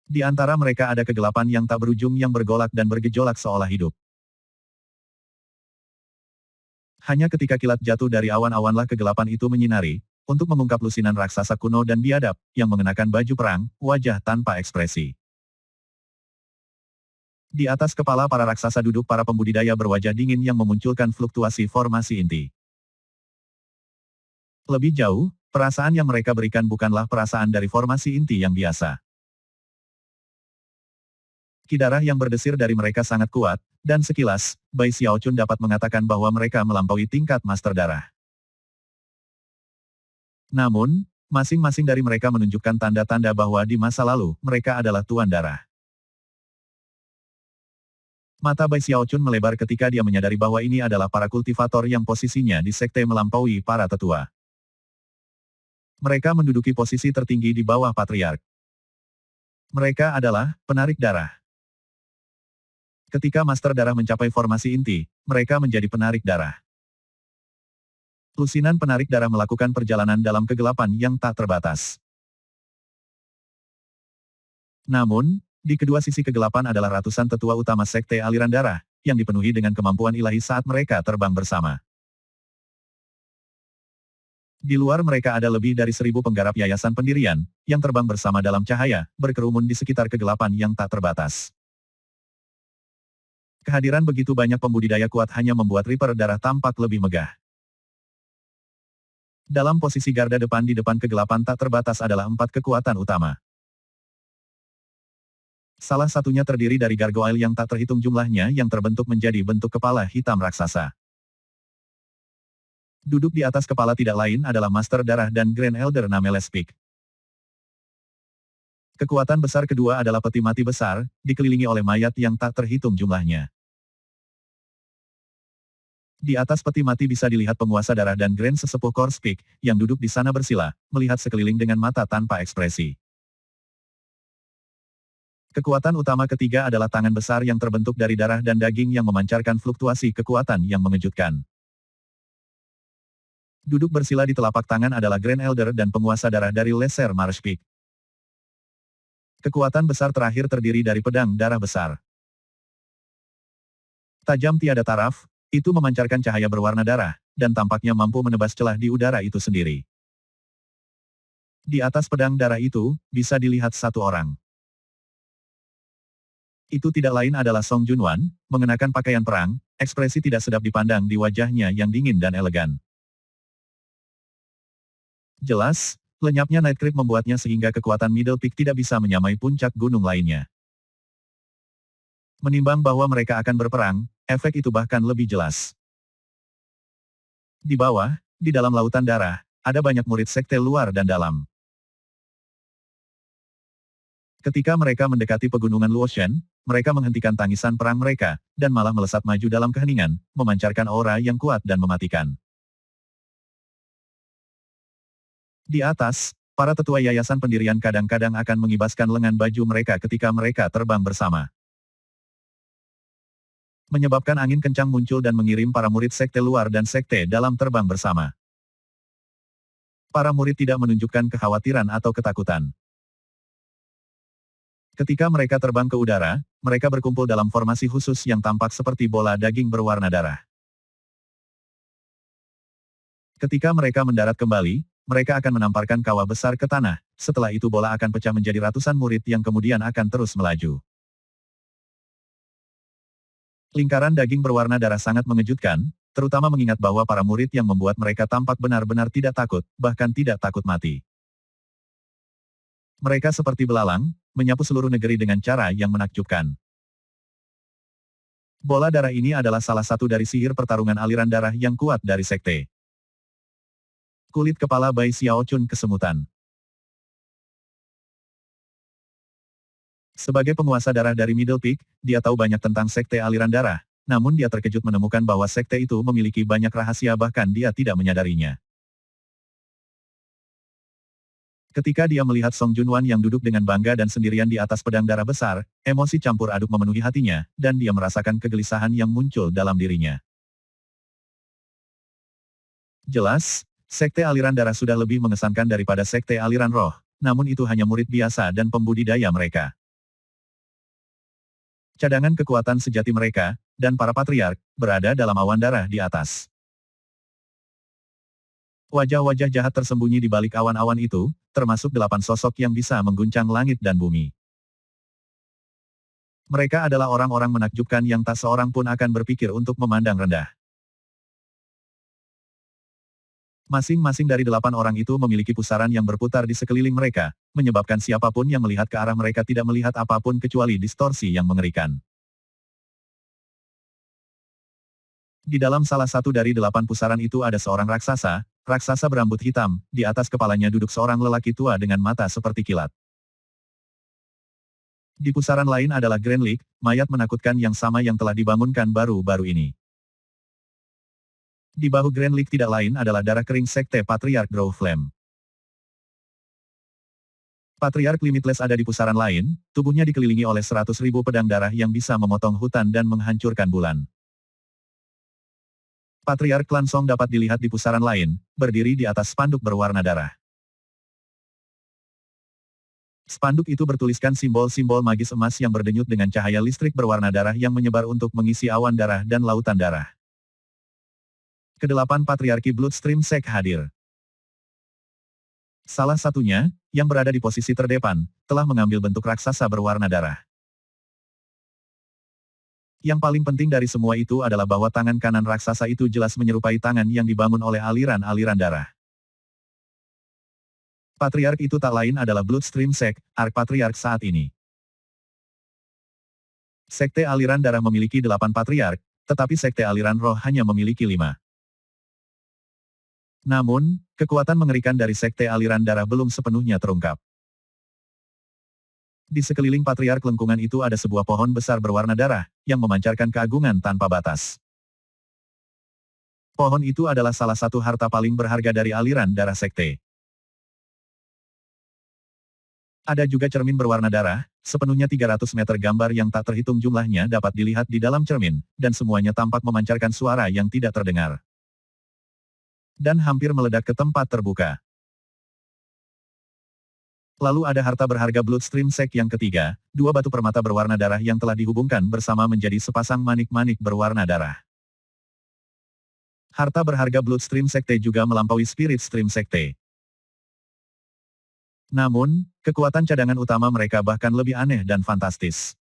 Di antara mereka ada kegelapan yang tak berujung yang bergolak dan bergejolak seolah hidup. Hanya ketika kilat jatuh dari awan-awanlah kegelapan itu menyinari, untuk mengungkap lusinan raksasa kuno dan biadab, yang mengenakan baju perang, wajah tanpa ekspresi. Di atas kepala para raksasa duduk para pembudidaya berwajah dingin yang memunculkan fluktuasi formasi inti. Lebih jauh, perasaan yang mereka berikan bukanlah perasaan dari formasi inti yang biasa. Ki darah yang berdesir dari mereka sangat kuat, dan sekilas, Bai Xiaochun dapat mengatakan bahwa mereka melampaui tingkat master darah. Namun, masing-masing dari mereka menunjukkan tanda-tanda bahwa di masa lalu, mereka adalah tuan darah. Mata Bai Xiaochun melebar ketika dia menyadari bahwa ini adalah para kultivator yang posisinya di sekte melampaui para tetua. Mereka menduduki posisi tertinggi di bawah patriark. Mereka adalah penarik darah. Ketika master darah mencapai formasi inti, mereka menjadi penarik darah. Lusinan penarik darah melakukan perjalanan dalam kegelapan yang tak terbatas. Namun, di kedua sisi kegelapan adalah ratusan tetua utama sekte aliran darah, yang dipenuhi dengan kemampuan ilahi saat mereka terbang bersama. Di luar mereka ada lebih dari 1.000 penggarap yayasan pendirian, yang terbang bersama dalam cahaya, berkerumun di sekitar kegelapan yang tak terbatas. Kehadiran begitu banyak pembudidaya kuat hanya membuat Reaper darah tampak lebih megah. Dalam posisi garda depan di depan kegelapan tak terbatas adalah 4 kekuatan utama. Salah satunya terdiri dari gargoyle yang tak terhitung jumlahnya yang terbentuk menjadi bentuk kepala hitam raksasa. Duduk di atas kepala tidak lain adalah Master Darah dan Grand Elder Namelespik. Kekuatan besar kedua adalah peti mati besar, dikelilingi oleh mayat yang tak terhitung jumlahnya. Di atas peti mati bisa dilihat penguasa darah dan Grand Sesepuh Korspik, yang duduk di sana bersila, melihat sekeliling dengan mata tanpa ekspresi. Kekuatan utama ketiga adalah tangan besar yang terbentuk dari darah dan daging yang memancarkan fluktuasi kekuatan yang mengejutkan. Duduk bersila di telapak tangan adalah Grand Elder dan penguasa darah dari Lesser Marshpeak. Kekuatan besar terakhir terdiri dari pedang darah besar. Tajam tiada taraf, itu memancarkan cahaya berwarna darah, dan tampaknya mampu menebas celah di udara itu sendiri. Di atas pedang darah itu, bisa dilihat satu orang. Itu tidak lain adalah Song Junwan, mengenakan pakaian perang, ekspresi tidak sedap dipandang di wajahnya yang dingin dan elegan. Jelas, lenyapnya Night Creep membuatnya sehingga kekuatan Middle Peak tidak bisa menyamai puncak gunung lainnya. Menimbang bahwa mereka akan berperang, efek itu bahkan lebih jelas. Di bawah, di dalam lautan darah, ada banyak murid sekte luar dan dalam. Ketika mereka mendekati pegunungan Luoshan, mereka menghentikan tangisan perang mereka, dan malah melesat maju dalam keheningan, memancarkan aura yang kuat dan mematikan. Di atas, para tetua yayasan pendirian kadang-kadang akan mengibaskan lengan baju mereka ketika mereka terbang bersama. Menyebabkan angin kencang muncul dan mengirim para murid sekte luar dan sekte dalam terbang bersama. Para murid tidak menunjukkan kekhawatiran atau ketakutan. Ketika mereka terbang ke udara, mereka berkumpul dalam formasi khusus yang tampak seperti bola daging berwarna darah. Ketika mereka mendarat kembali, mereka akan menamparkan kawah besar ke tanah, setelah itu bola akan pecah menjadi ratusan murid yang kemudian akan terus melaju. Lingkaran daging berwarna darah sangat mengejutkan, terutama mengingat bahwa para murid yang membuat mereka tampak benar-benar tidak takut, bahkan tidak takut mati. Mereka seperti belalang, menyapu seluruh negeri dengan cara yang menakjubkan. Bola darah ini adalah salah satu dari sihir pertarungan aliran darah yang kuat dari sekte. Kulit kepala Bai Xiaochun kesemutan. Sebagai penguasa darah dari Middle Peak, dia tahu banyak tentang sekte aliran darah, namun dia terkejut menemukan bahwa sekte itu memiliki banyak rahasia bahkan dia tidak menyadarinya. Ketika dia melihat Song Junwan yang duduk dengan bangga dan sendirian di atas pedang darah besar, emosi campur aduk memenuhi hatinya, dan dia merasakan kegelisahan yang muncul dalam dirinya. Jelas, sekte aliran darah sudah lebih mengesankan daripada sekte aliran roh, namun itu hanya murid biasa dan pembudidaya mereka. Cadangan kekuatan sejati mereka, dan para patriark, berada dalam awan darah di atas. Wajah-wajah jahat tersembunyi di balik awan-awan itu, termasuk 8 sosok yang bisa mengguncang langit dan bumi. Mereka adalah orang-orang menakjubkan yang tak seorang pun akan berpikir untuk memandang rendah. Masing-masing dari 8 orang itu memiliki pusaran yang berputar di sekeliling mereka, menyebabkan siapapun yang melihat ke arah mereka tidak melihat apapun kecuali distorsi yang mengerikan. Di dalam salah satu dari 8 pusaran itu ada seorang raksasa, raksasa berambut hitam, di atas kepalanya duduk seorang lelaki tua dengan mata seperti kilat. Di pusaran lain adalah Grand Lake, mayat menakutkan yang sama yang telah dibangunkan baru-baru ini. Di bahu Grand Lake tidak lain adalah darah kering sekte Patriark Draw Flame. Patriark Limitless ada di pusaran lain, tubuhnya dikelilingi oleh 100.000 pedang darah yang bisa memotong hutan dan menghancurkan bulan. Patriark Klan Song dapat dilihat di pusaran lain, berdiri di atas spanduk berwarna darah. Spanduk itu bertuliskan simbol-simbol magis emas yang berdenyut dengan cahaya listrik berwarna darah yang menyebar untuk mengisi awan darah dan lautan darah. Kedelapan patriarki Bloodstream Sect hadir. Salah satunya, yang berada di posisi terdepan, telah mengambil bentuk raksasa berwarna darah. Yang paling penting dari semua itu adalah bahwa tangan kanan raksasa itu jelas menyerupai tangan yang dibangun oleh aliran-aliran darah. Patriark itu tak lain adalah Bloodstream Sect, Archpatriarch saat ini. Sekte aliran darah memiliki 8 patriark, tetapi sekte aliran roh hanya memiliki 5. Namun, kekuatan mengerikan dari sekte aliran darah belum sepenuhnya terungkap. Di sekeliling patriark lengkungan itu ada sebuah pohon besar berwarna darah, yang memancarkan keagungan tanpa batas. Pohon itu adalah salah satu harta paling berharga dari aliran darah sekte. Ada juga cermin berwarna darah, sepenuhnya 300 meter gambar yang tak terhitung jumlahnya dapat dilihat di dalam cermin, dan semuanya tampak memancarkan suara yang tidak terdengar. Dan hampir meledak ke tempat terbuka. Lalu ada harta berharga Bloodstream Sect yang ketiga, dua batu permata berwarna darah yang telah dihubungkan bersama menjadi sepasang manik-manik berwarna darah. Harta berharga Bloodstream Sekte juga melampaui Spirit Stream Sekte. Namun, kekuatan cadangan utama mereka bahkan lebih aneh dan fantastis.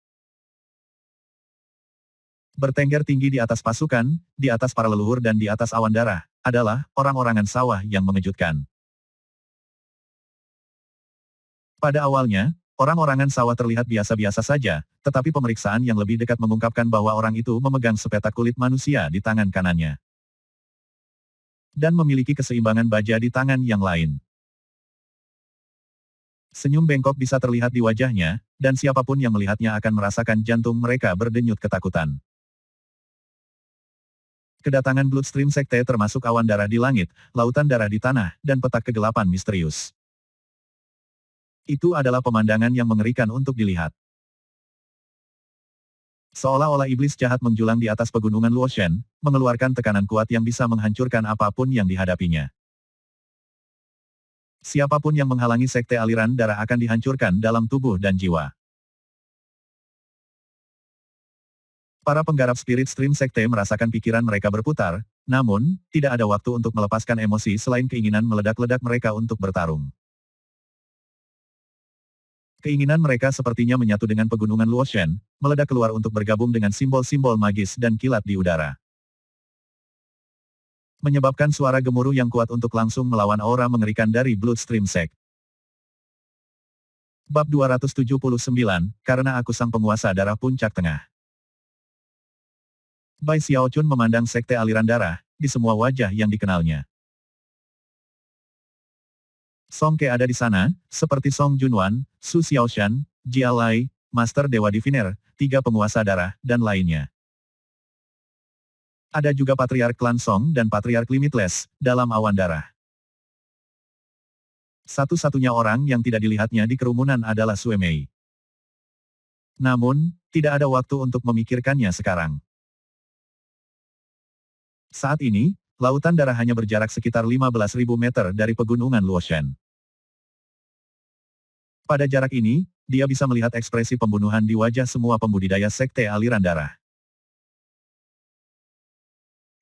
Bertengger tinggi di atas pasukan, di atas para leluhur dan di atas awan darah, adalah orang-orangan sawah yang mengejutkan. Pada awalnya, orang-orangan sawah terlihat biasa-biasa saja, tetapi pemeriksaan yang lebih dekat mengungkapkan bahwa orang itu memegang sepetak kulit manusia di tangan kanannya. Dan memiliki keseimbangan baja di tangan yang lain. Senyum bengkok bisa terlihat di wajahnya, dan siapapun yang melihatnya akan merasakan jantung mereka berdenyut ketakutan. Kedatangan Bloodstream Sekte termasuk awan darah di langit, lautan darah di tanah, dan petak kegelapan misterius. Itu adalah pemandangan yang mengerikan untuk dilihat. Seolah-olah iblis jahat menjulang di atas pegunungan Luoshen, mengeluarkan tekanan kuat yang bisa menghancurkan apapun yang dihadapinya. Siapapun yang menghalangi sekte aliran darah akan dihancurkan dalam tubuh dan jiwa. Para penggarap Spirit Stream Sekte merasakan pikiran mereka berputar, namun, tidak ada waktu untuk melepaskan emosi selain keinginan meledak-ledak mereka untuk bertarung. Keinginan mereka sepertinya menyatu dengan pegunungan Luoshen, meledak keluar untuk bergabung dengan simbol-simbol magis dan kilat di udara. Menyebabkan suara gemuruh yang kuat untuk langsung melawan aura mengerikan dari Bloodstream Sect. Bab 279, karena aku sang penguasa darah puncak tengah. Bai Xiaochun memandang sekte aliran darah, di semua wajah yang dikenalnya. Song Ke ada di sana, seperti Song Junwan, Su Xiaoshan, Jia Lai, Master Dewa Diviner, tiga penguasa darah, dan lainnya. Ada juga Patriark Klan Song dan Patriark Limitless, dalam awan darah. Satu-satunya orang yang tidak dilihatnya di kerumunan adalah Sue Mei. Namun, tidak ada waktu untuk memikirkannya sekarang. Saat ini, lautan darah hanya berjarak sekitar 15.000 meter dari pegunungan Luoshen. Pada jarak ini, dia bisa melihat ekspresi pembunuhan di wajah semua pembudidaya sekte aliran darah.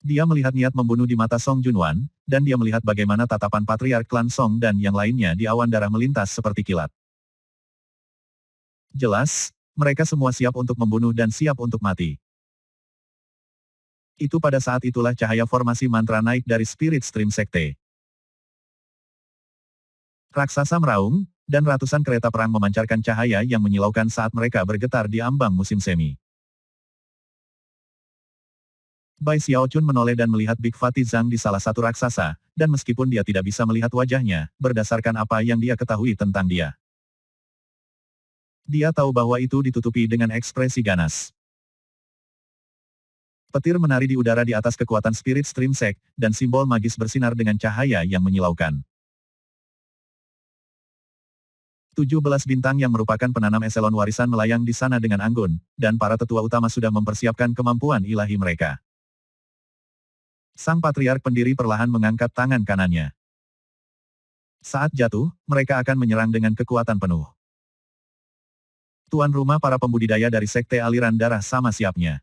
Dia melihat niat membunuh di mata Song Junwan, dan dia melihat bagaimana tatapan Patriark Klan Song dan yang lainnya di awan darah melintas seperti kilat. Jelas, mereka semua siap untuk membunuh dan siap untuk mati. Itu pada saat itulah cahaya formasi mantra naik dari Spirit Stream Sekte. Raksasa meraung, dan ratusan kereta perang memancarkan cahaya yang menyilaukan saat mereka bergetar di ambang musim semi. Bai Xiaochun menoleh dan melihat Big Fatty Zhang di salah satu raksasa, dan meskipun dia tidak bisa melihat wajahnya, berdasarkan apa yang dia ketahui tentang dia. Dia tahu bahwa itu ditutupi dengan ekspresi ganas. Petir menari di udara di atas kekuatan Spirit Stream Sect, dan simbol magis bersinar dengan cahaya yang menyilaukan. 17 bintang yang merupakan penanam eselon warisan melayang di sana dengan anggun, dan para tetua utama sudah mempersiapkan kemampuan ilahi mereka. Sang Patriark pendiri perlahan mengangkat tangan kanannya. Saat jatuh, mereka akan menyerang dengan kekuatan penuh. Tuan rumah para pembudidaya dari sekte aliran darah sama siapnya.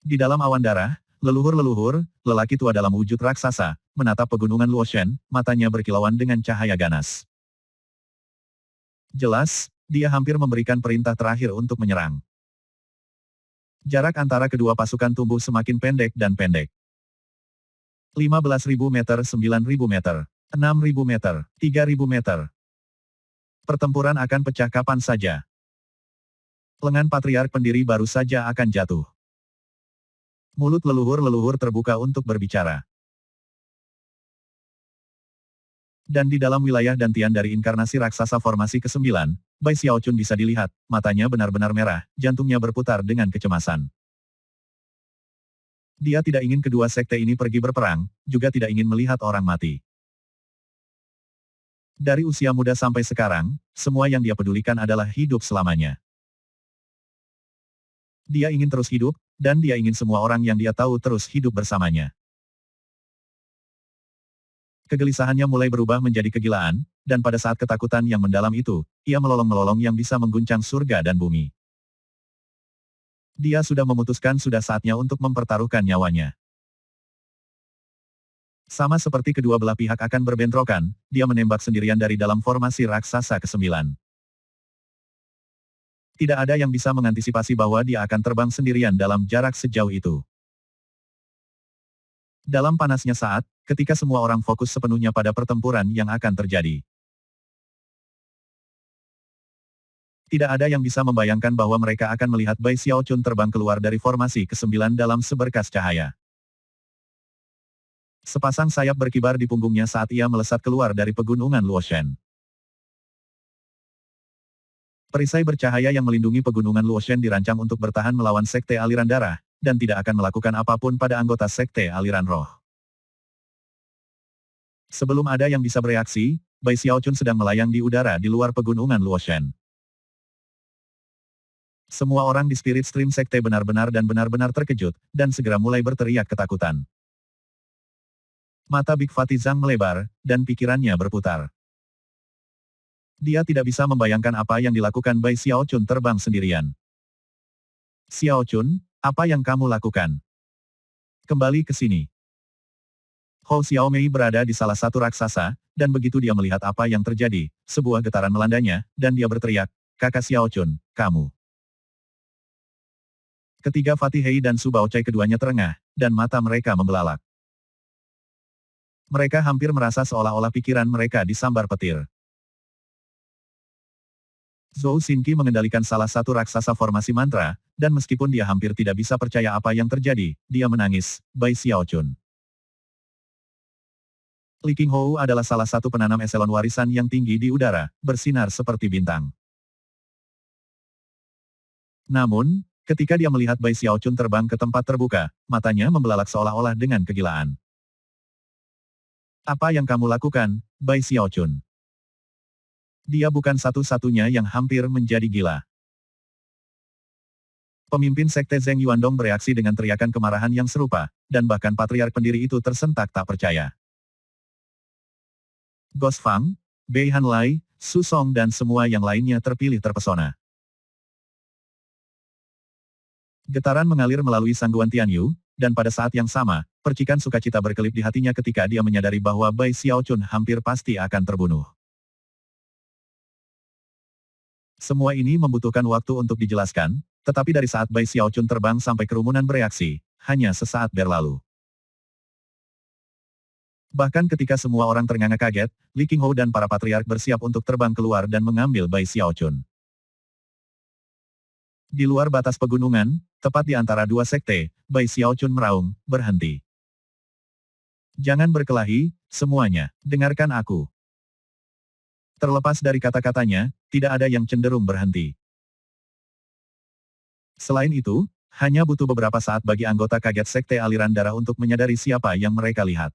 Di dalam awan darah, leluhur-leluhur, lelaki tua dalam wujud raksasa, menatap pegunungan Luoshen, matanya berkilauan dengan cahaya ganas. Jelas, dia hampir memberikan perintah terakhir untuk menyerang. Jarak antara kedua pasukan tumbuh semakin pendek dan pendek. 15.000 meter, 9.000 meter, 6.000 meter, 3.000 meter. Pertempuran akan pecah kapan saja. Lengan Patriark pendiri baru saja akan jatuh. Mulut leluhur-leluhur terbuka untuk berbicara. Dan di dalam wilayah dantian dari inkarnasi raksasa formasi ke-9, Bai Xiaochun bisa dilihat, matanya benar-benar merah, jantungnya berputar dengan kecemasan. Dia tidak ingin kedua sekte ini pergi berperang, juga tidak ingin melihat orang mati. Dari usia muda sampai sekarang, semua yang dia pedulikan adalah hidup selamanya. Dia ingin terus hidup, dan dia ingin semua orang yang dia tahu terus hidup bersamanya. Kegelisahannya mulai berubah menjadi kegilaan, dan pada saat ketakutan yang mendalam itu, ia melolong-melolong yang bisa mengguncang surga dan bumi. Dia sudah memutuskan sudah saatnya untuk mempertaruhkan nyawanya. Sama seperti kedua belah pihak akan berbentrokan, dia menembak sendirian dari dalam formasi raksasa ke-9. Tidak ada yang bisa mengantisipasi bahwa dia akan terbang sendirian dalam jarak sejauh itu. Dalam panasnya saat, ketika semua orang fokus sepenuhnya pada pertempuran yang akan terjadi. Tidak ada yang bisa membayangkan bahwa mereka akan melihat Bai Xiaochun terbang keluar dari formasi ke-9 dalam seberkas cahaya. Sepasang sayap berkibar di punggungnya saat ia melesat keluar dari pegunungan Luoshen. Perisai bercahaya yang melindungi pegunungan Luoshen dirancang untuk bertahan melawan sekte aliran darah, dan tidak akan melakukan apapun pada anggota sekte aliran roh. Sebelum ada yang bisa bereaksi, Bai Xiaochun sedang melayang di udara di luar pegunungan Luoshen. Semua orang di Spirit Stream Sekte benar-benar terkejut, dan segera mulai berteriak ketakutan. Mata Big Fatty Zhang melebar, dan pikirannya berputar. Dia tidak bisa membayangkan apa yang dilakukan Bai Xiaochun terbang sendirian. Xiaochun, apa yang kamu lakukan? Kembali ke sini. Hou Xiaomei berada di salah satu raksasa, dan begitu dia melihat apa yang terjadi, sebuah getaran melandanya, dan dia berteriak, Kakak Xiaochun, kamu. Ketiga Fatih Hei dan Su Baochai keduanya terengah, dan mata mereka membelalak. Mereka hampir merasa seolah-olah pikiran mereka disambar petir. Zhou Xinqi mengendalikan salah satu raksasa formasi mantra, dan meskipun dia hampir tidak bisa percaya apa yang terjadi, dia menangis, Bai Xiaochun. Li Qinghou adalah salah satu penanam eselon warisan yang tinggi di udara, bersinar seperti bintang. Namun, ketika dia melihat Bai Xiaochun terbang ke tempat terbuka, matanya membelalak seolah-olah dengan kegilaan. Apa yang kamu lakukan, Bai Xiaochun? Dia bukan satu-satunya yang hampir menjadi gila. Pemimpin Sekte Zheng Yuandong bereaksi dengan teriakan kemarahan yang serupa, dan bahkan patriark pendiri itu tersentak tak percaya. Ghost Fang, Bei Hanlai, Su Song dan semua yang lainnya terpilih terpesona. Getaran mengalir melalui sangguan Tianyu, dan pada saat yang sama, percikan sukacita berkelip di hatinya ketika dia menyadari bahwa Bai Xiaochun hampir pasti akan terbunuh. Semua ini membutuhkan waktu untuk dijelaskan, tetapi dari saat Bai Xiaochun terbang sampai kerumunan bereaksi, hanya sesaat berlalu. Bahkan ketika semua orang ternganga kaget, Li Qinghou dan para patriark bersiap untuk terbang keluar dan mengambil Bai Xiaochun. Di luar batas pegunungan, tepat di antara dua sekte, Bai Xiaochun meraung, berhenti. Jangan berkelahi, semuanya, dengarkan aku. Terlepas dari kata-katanya, tidak ada yang cenderung berhenti. Selain itu, hanya butuh beberapa saat bagi anggota kaget sekte aliran darah untuk menyadari siapa yang mereka lihat.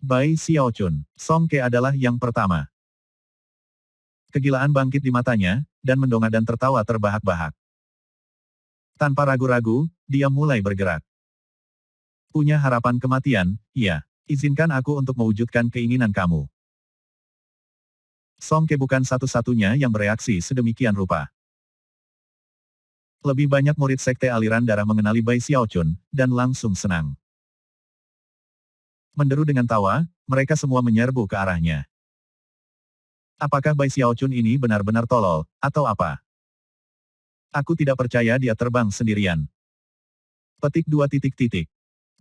Bai Xiaochun, Song Ke adalah yang pertama. Kegilaan bangkit di matanya, dan mendongak dan tertawa terbahak-bahak. Tanpa ragu-ragu, dia mulai bergerak. Punya harapan kematian, iya. Izinkan aku untuk mewujudkan keinginan kamu. Song Ke bukan satu-satunya yang bereaksi sedemikian rupa. Lebih banyak murid sekte aliran darah mengenali Bai Xiaochun, dan langsung senang. Menderu dengan tawa, mereka semua menyerbu ke arahnya. Apakah Bai Xiaochun ini benar-benar tolol, atau apa? Aku tidak percaya dia terbang sendirian. Petik 2 titik titik.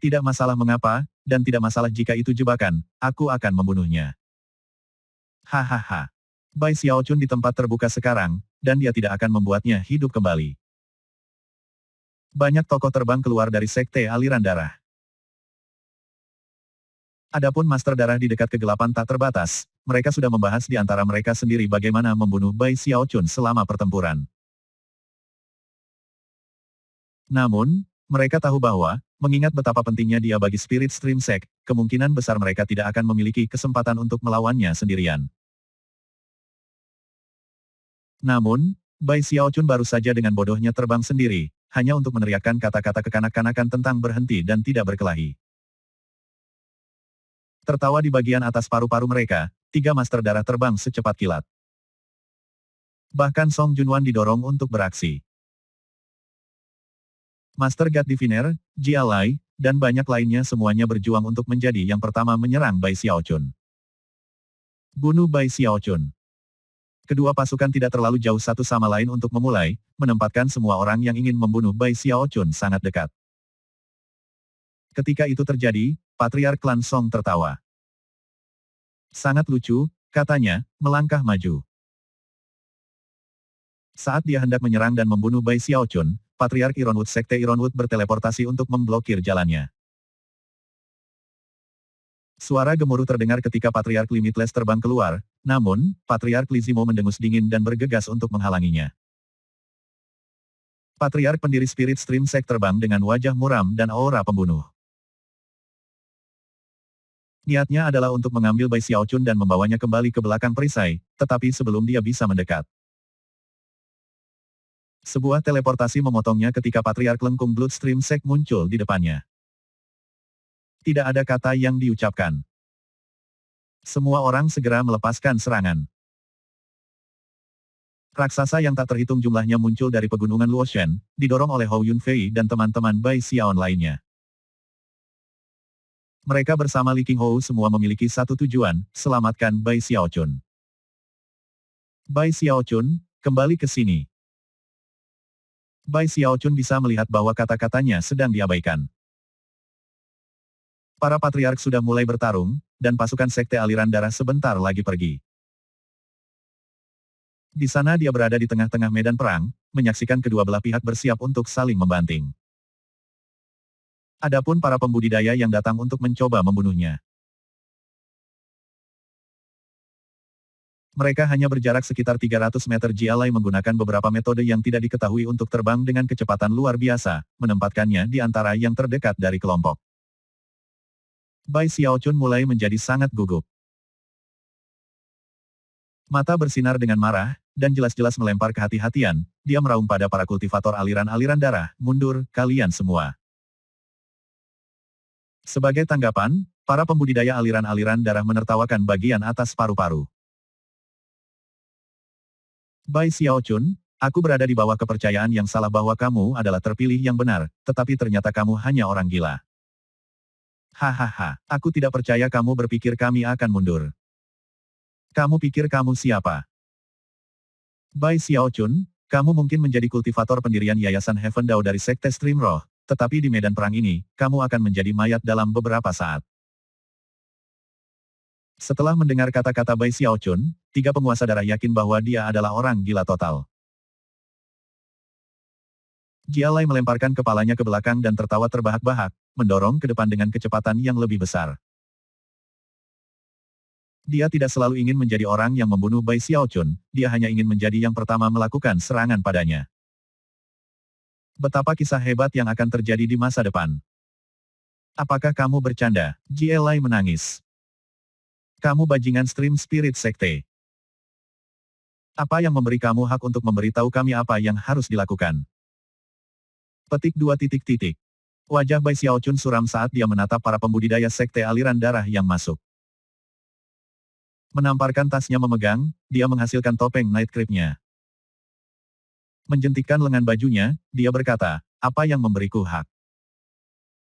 Tidak masalah mengapa, dan tidak masalah jika itu jebakan, aku akan membunuhnya. Hahaha. Bai Xiaochun di tempat terbuka sekarang, dan dia tidak akan membuatnya hidup kembali. Banyak tokoh terbang keluar dari sekte aliran darah. Adapun Master Darah di dekat kegelapan tak terbatas, mereka sudah membahas di antara mereka sendiri bagaimana membunuh Bai Xiaochun selama pertempuran. Namun, mereka tahu bahwa, Mengingat betapa pentingnya dia bagi Spirit Stream Sect, kemungkinan besar mereka tidak akan memiliki kesempatan untuk melawannya sendirian. Namun, Bai Xiaochun baru saja dengan bodohnya terbang sendiri, hanya untuk meneriakkan kata-kata kekanak-kanakan tentang berhenti dan tidak berkelahi. Tertawa di bagian atas paru-paru mereka, 3 master darah terbang secepat kilat. Bahkan Song Junwan didorong untuk beraksi. Master God Diviner, Jia Lai, dan banyak lainnya semuanya berjuang untuk menjadi yang pertama menyerang Bai Xiaochun. Bunuh Bai Xiaochun. Kedua pasukan tidak terlalu jauh satu sama lain untuk memulai, menempatkan semua orang yang ingin membunuh Bai Xiaochun sangat dekat. Ketika itu terjadi, Patriark Klan Song tertawa. Sangat lucu, katanya, melangkah maju. Saat dia hendak menyerang dan membunuh Bai Xiaochun, Patriark Ironwood Sekte Ironwood berteleportasi untuk memblokir jalannya. Suara gemuruh terdengar ketika Patriark Limitless terbang keluar, namun, Patriark Li Zimo mendengus dingin dan bergegas untuk menghalanginya. Patriark pendiri Spirit Stream Sect terbang dengan wajah muram dan aura pembunuh. Niatnya adalah untuk mengambil Bai Xiaochun dan membawanya kembali ke belakang perisai, tetapi sebelum dia bisa mendekat. Sebuah teleportasi memotongnya ketika Patriark Lengkung Bloodstream Sect muncul di depannya. Tidak ada kata yang diucapkan. Semua orang segera melepaskan serangan. Raksasa yang tak terhitung jumlahnya muncul dari pegunungan Luoshen, didorong oleh Hou Yunfei dan teman-teman Bai Xiaon lainnya. Mereka bersama Li Qinghou semua memiliki satu tujuan, selamatkan Bai Xiaochun. Bai Xiaochun, kembali ke sini. Bai Xiaochun bisa melihat bahwa kata-katanya sedang diabaikan. Para patriark sudah mulai bertarung, dan pasukan sekte aliran darah sebentar lagi pergi. Di sana dia berada di tengah-tengah medan perang, menyaksikan kedua belah pihak bersiap untuk saling membanting. Adapun para pembudidaya yang datang untuk mencoba membunuhnya. Mereka hanya berjarak sekitar 300 meter. Jia Lai menggunakan beberapa metode yang tidak diketahui untuk terbang dengan kecepatan luar biasa, menempatkannya di antara yang terdekat dari kelompok. Bai Xiaochun mulai menjadi sangat gugup. Mata bersinar dengan marah, dan jelas-jelas melempar kehati-hatian, dia meraung pada para kultivator aliran-aliran darah, mundur, kalian semua. Sebagai tanggapan, para pembudidaya aliran-aliran darah menertawakan bagian atas paru-paru. Bai Xiaochun, aku berada di bawah kepercayaan yang salah bahwa kamu adalah terpilih yang benar, tetapi ternyata kamu hanya orang gila. Hahaha, aku tidak percaya kamu berpikir kami akan mundur. Kamu pikir kamu siapa? Bai Xiaochun, kamu mungkin menjadi kultivator pendirian Yayasan Heaven Dao dari Sekte Stream Roh, tetapi di medan perang ini, kamu akan menjadi mayat dalam beberapa saat. Setelah mendengar kata-kata Bai Xiaochun, 3 penguasa darah yakin bahwa dia adalah orang gila total. Jia Lai melemparkan kepalanya ke belakang dan tertawa terbahak-bahak, mendorong ke depan dengan kecepatan yang lebih besar. Dia tidak selalu ingin menjadi orang yang membunuh Bai Xiaochun, dia hanya ingin menjadi yang pertama melakukan serangan padanya. Betapa kisah hebat yang akan terjadi di masa depan. Apakah kamu bercanda? Jia Lai menangis. Kamu bajingan Stream Spirit Sekte. Apa yang memberi kamu hak untuk memberitahu kami apa yang harus dilakukan? Petik 2 titik titik. Wajah Bai Xiaochun suram saat dia menatap para pembudidaya sekte aliran darah yang masuk. Menamparkan tasnya memegang, dia menghasilkan topeng Night Creep-nya. Menjentikkan lengan bajunya, dia berkata, apa yang memberiku hak?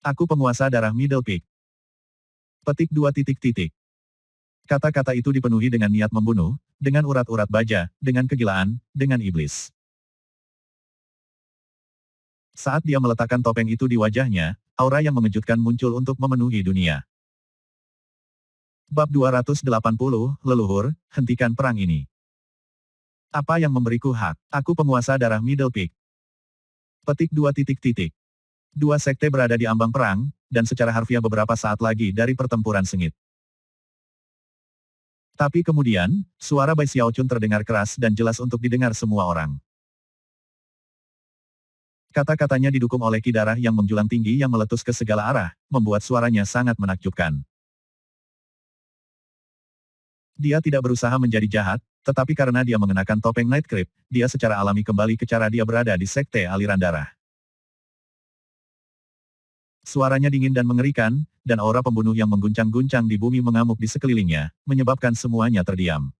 Aku penguasa darah Middle Peak. Petik 2 titik titik. Kata-kata itu dipenuhi dengan niat membunuh, dengan urat-urat baja, dengan kegilaan, dengan iblis. Saat dia meletakkan topeng itu di wajahnya, aura yang mengejutkan muncul untuk memenuhi dunia. Bab 280, Leluhur, hentikan perang ini. Apa yang memberiku hak? Aku penguasa darah Middle Peak. Petik 2 titik titik. 2 sekte berada di ambang perang, dan secara harfiah beberapa saat lagi dari pertempuran sengit. Tapi kemudian, suara Bai Xiaochun terdengar keras dan jelas untuk didengar semua orang. Kata-katanya didukung oleh ki darah yang menjulang tinggi yang meletus ke segala arah, membuat suaranya sangat menakjubkan. Dia tidak berusaha menjadi jahat, tetapi karena dia mengenakan topeng Night Creep, dia secara alami kembali ke cara dia berada di sekte aliran darah. Suaranya dingin dan mengerikan, dan aura pembunuh yang mengguncang-guncang di bumi mengamuk di sekelilingnya, menyebabkan semuanya terdiam.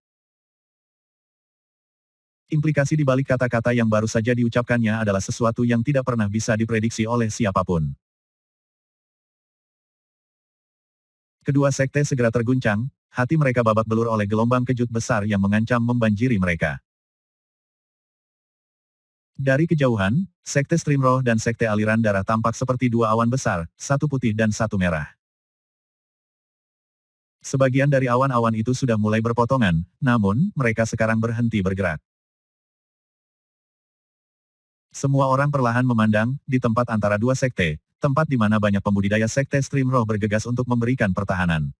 Implikasi di balik kata-kata yang baru saja diucapkannya adalah sesuatu yang tidak pernah bisa diprediksi oleh siapapun. Kedua sekte segera terguncang, hati mereka babak belur oleh gelombang kejut besar yang mengancam membanjiri mereka. Dari kejauhan, sekte Stream Roh dan sekte aliran darah tampak seperti dua awan besar, satu putih dan satu merah. Sebagian dari awan-awan itu sudah mulai berpotongan, namun, mereka sekarang berhenti bergerak. Semua orang perlahan memandang, di tempat antara dua sekte, tempat di mana banyak pembudidaya sekte Stream Roh bergegas untuk memberikan pertahanan.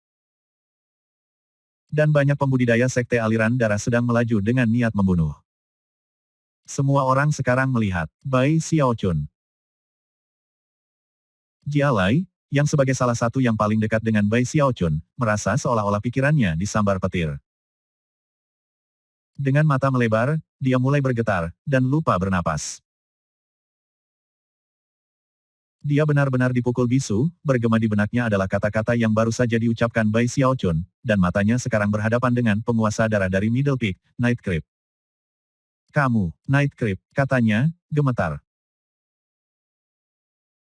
Dan banyak pembudidaya sekte aliran darah sedang melaju dengan niat membunuh. Semua orang sekarang melihat, Bai Xiaochun. Jia Lai, yang sebagai salah satu yang paling dekat dengan Bai Xiaochun, merasa seolah-olah pikirannya disambar petir. Dengan mata melebar, dia mulai bergetar, dan lupa bernapas. Dia benar-benar dipukul bisu, bergema di benaknya adalah kata-kata yang baru saja diucapkan Bai Xiaochun, dan matanya sekarang berhadapan dengan penguasa darah dari Middle Peak, Night Creep. Kamu, Night Creep, katanya, gemetar.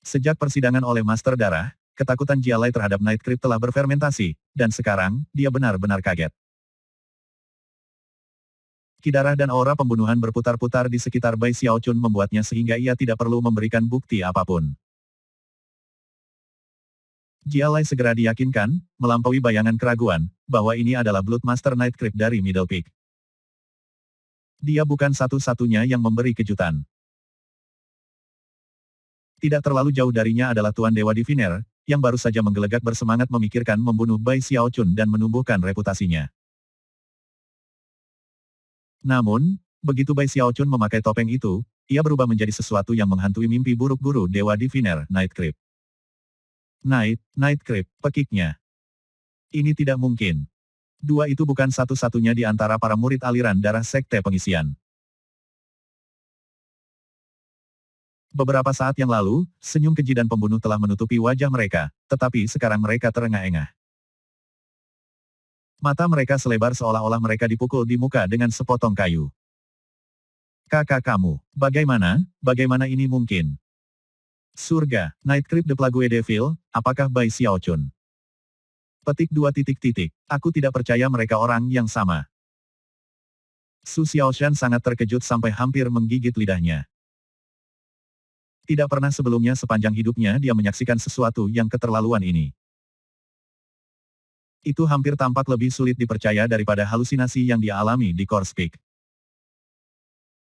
Sejak persidangan oleh Master Darah, ketakutan Jia Lai terhadap Night Creep telah berfermentasi, dan sekarang, dia benar-benar kaget. Ki darah dan aura pembunuhan berputar-putar di sekitar Bai Xiaochun membuatnya sehingga ia tidak perlu memberikan bukti apapun. Jia Lai segera diyakinkan, melampaui bayangan keraguan, bahwa ini adalah Blood Master Night Creep dari Middle Peak. Dia bukan satu-satunya yang memberi kejutan. Tidak terlalu jauh darinya adalah Tuan Dewa Diviner, yang baru saja menggelegak bersemangat memikirkan membunuh Bai Xiaochun dan menumbuhkan reputasinya. Namun, begitu Bai Xiaochun memakai topeng itu, ia berubah menjadi sesuatu yang menghantui mimpi buruk guru Dewa Diviner, Night Creep. Night Creep, pekiknya. Ini tidak mungkin. Dua itu bukan satu-satunya di antara para murid aliran darah sekte pengisian. Beberapa saat yang lalu, senyum keji dan pembunuh telah menutupi wajah mereka, tetapi sekarang mereka terengah-engah. Mata mereka selebar seolah-olah mereka dipukul di muka dengan sepotong kayu. Kakak kamu, bagaimana ini mungkin? Surga, Night Creep de Plague Devil, apakah Bai Xiaochun? Petik 2 titik titik. Aku tidak percaya mereka orang yang sama. Su Xiaoshan sangat terkejut sampai hampir menggigit lidahnya. Tidak pernah sebelumnya sepanjang hidupnya dia menyaksikan sesuatu yang keterlaluan ini. Itu hampir tampak lebih sulit dipercaya daripada halusinasi yang dia alami di Corpse Peak.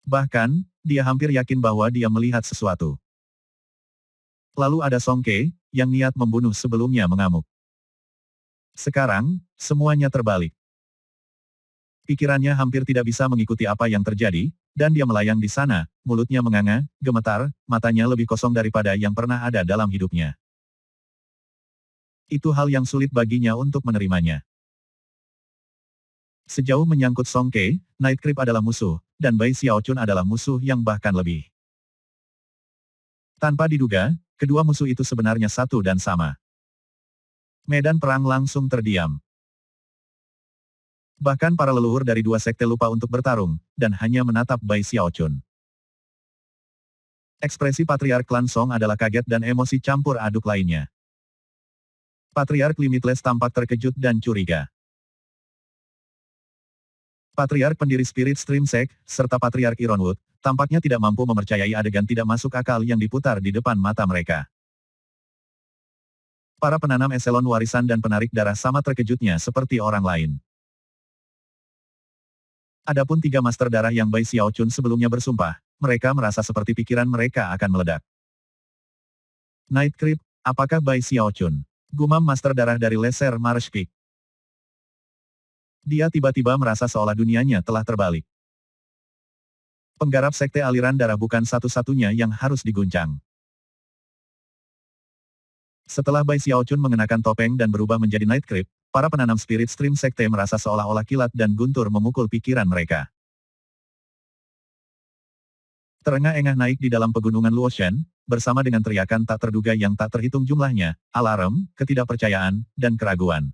Bahkan, dia hampir yakin bahwa dia melihat sesuatu. Lalu ada Song Ke, yang niat membunuh sebelumnya mengamuk. Sekarang, semuanya terbalik. Pikirannya hampir tidak bisa mengikuti apa yang terjadi, dan dia melayang di sana, mulutnya menganga, gemetar, matanya lebih kosong daripada yang pernah ada dalam hidupnya. Itu hal yang sulit baginya untuk menerimanya. Sejauh menyangkut Song Ke, Night Creep adalah musuh, dan Bai Xiaochun adalah musuh yang bahkan lebih. Tanpa diduga, kedua musuh itu sebenarnya satu dan sama. Medan perang langsung terdiam. Bahkan para leluhur dari dua sekte lupa untuk bertarung, dan hanya menatap Bai Xiaochun. Ekspresi Patriark Klan Song adalah kaget dan emosi campur aduk lainnya. Patriark Limitless tampak terkejut dan curiga. Patriark pendiri Spirit Stream Sect, serta Patriark Ironwood, tampaknya tidak mampu mempercayai adegan tidak masuk akal yang diputar di depan mata mereka. Para penanam eselon warisan dan penarik darah sama terkejutnya seperti orang lain. Adapun tiga master darah yang Bai Xiaochun sebelumnya bersumpah, mereka merasa seperti pikiran mereka akan meledak. Night Creep, apakah Bai Xiaochun? Gumam master darah dari Lesser Marsh Peak. Dia tiba-tiba merasa seolah dunianya telah terbalik. Penggarap sekte aliran darah bukan satu-satunya yang harus diguncang. Setelah Bai Xiaochun mengenakan topeng dan berubah menjadi Night Creep, para penanam Spirit Stream sekte merasa seolah-olah kilat dan guntur memukul pikiran mereka. Terengah-engah naik di dalam pegunungan Luoshan, bersama dengan teriakan tak terduga yang tak terhitung jumlahnya, alarm, ketidakpercayaan, dan keraguan.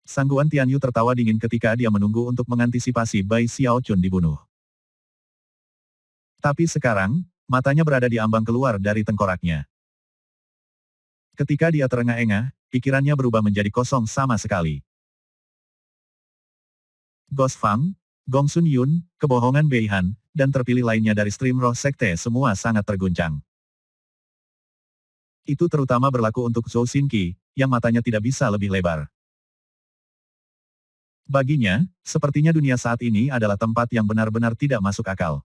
Sangguan Tianyu tertawa dingin ketika dia menunggu untuk mengantisipasi Bai Xiaochun dibunuh. Tapi sekarang, matanya berada di ambang keluar dari tengkoraknya. Ketika dia terengah-engah, pikirannya berubah menjadi kosong sama sekali. Ghost Fang, Gong Sun Yun, kebohongan Beihan, dan terpilih lainnya dari stream roh sekte semua sangat terguncang. Itu terutama berlaku untuk Zhou Xinqi, yang matanya tidak bisa lebih lebar. Baginya, sepertinya dunia saat ini adalah tempat yang benar-benar tidak masuk akal.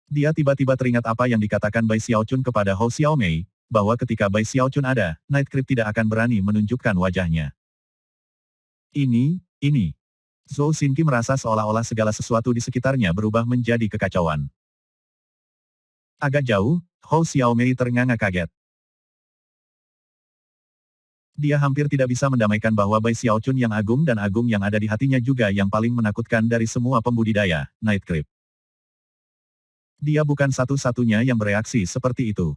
Dia tiba-tiba teringat apa yang dikatakan Bai Xiaochun kepada Hou Xiaomei, bahwa ketika Bai Xiaochun ada, Night Creep tidak akan berani menunjukkan wajahnya. Ini. Zhou Xinqi merasa seolah-olah segala sesuatu di sekitarnya berubah menjadi kekacauan. Agak jauh, Hou Xiaomei ternganga kaget. Dia hampir tidak bisa mendamaikan bahwa Bai Xiaochun yang agung dan agung yang ada di hatinya juga yang paling menakutkan dari semua pembudidaya, Night Creep. Dia bukan satu-satunya yang bereaksi seperti itu.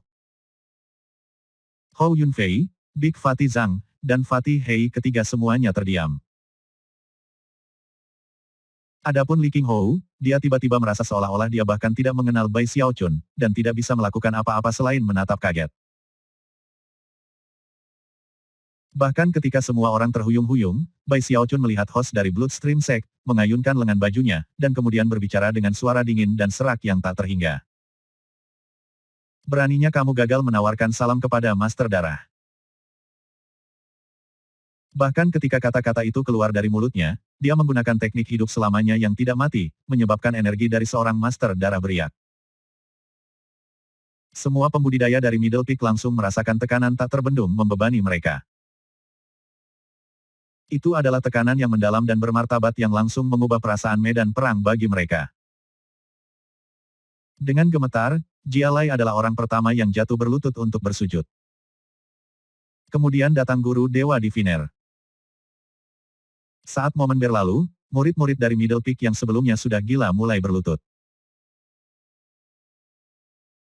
Hou Yunfei, Big Fatih Zhang, dan Fatih Hei ketiga semuanya terdiam. Adapun Li Qinghou, dia tiba-tiba merasa seolah-olah dia bahkan tidak mengenal Bai Xiaochun, dan tidak bisa melakukan apa-apa selain menatap kaget. Bahkan ketika semua orang terhuyung-huyung, Bai Xiaochun melihat host dari Bloodstream Sect, mengayunkan lengan bajunya, dan kemudian berbicara dengan suara dingin dan serak yang tak terhingga. Beraninya kamu gagal menawarkan salam kepada Master Darah. Bahkan ketika kata-kata itu keluar dari mulutnya, dia menggunakan teknik hidup selamanya yang tidak mati, menyebabkan energi dari seorang Master Darah beriak. Semua pembudidaya dari Middle Peak langsung merasakan tekanan tak terbendung membebani mereka. Itu adalah tekanan yang mendalam dan bermartabat yang langsung mengubah perasaan medan perang bagi mereka. Dengan gemetar, Jia Lai adalah orang pertama yang jatuh berlutut untuk bersujud. Kemudian datang guru Dewa Diviner. Saat momen berlalu, murid-murid dari Middle Peak yang sebelumnya sudah gila mulai berlutut.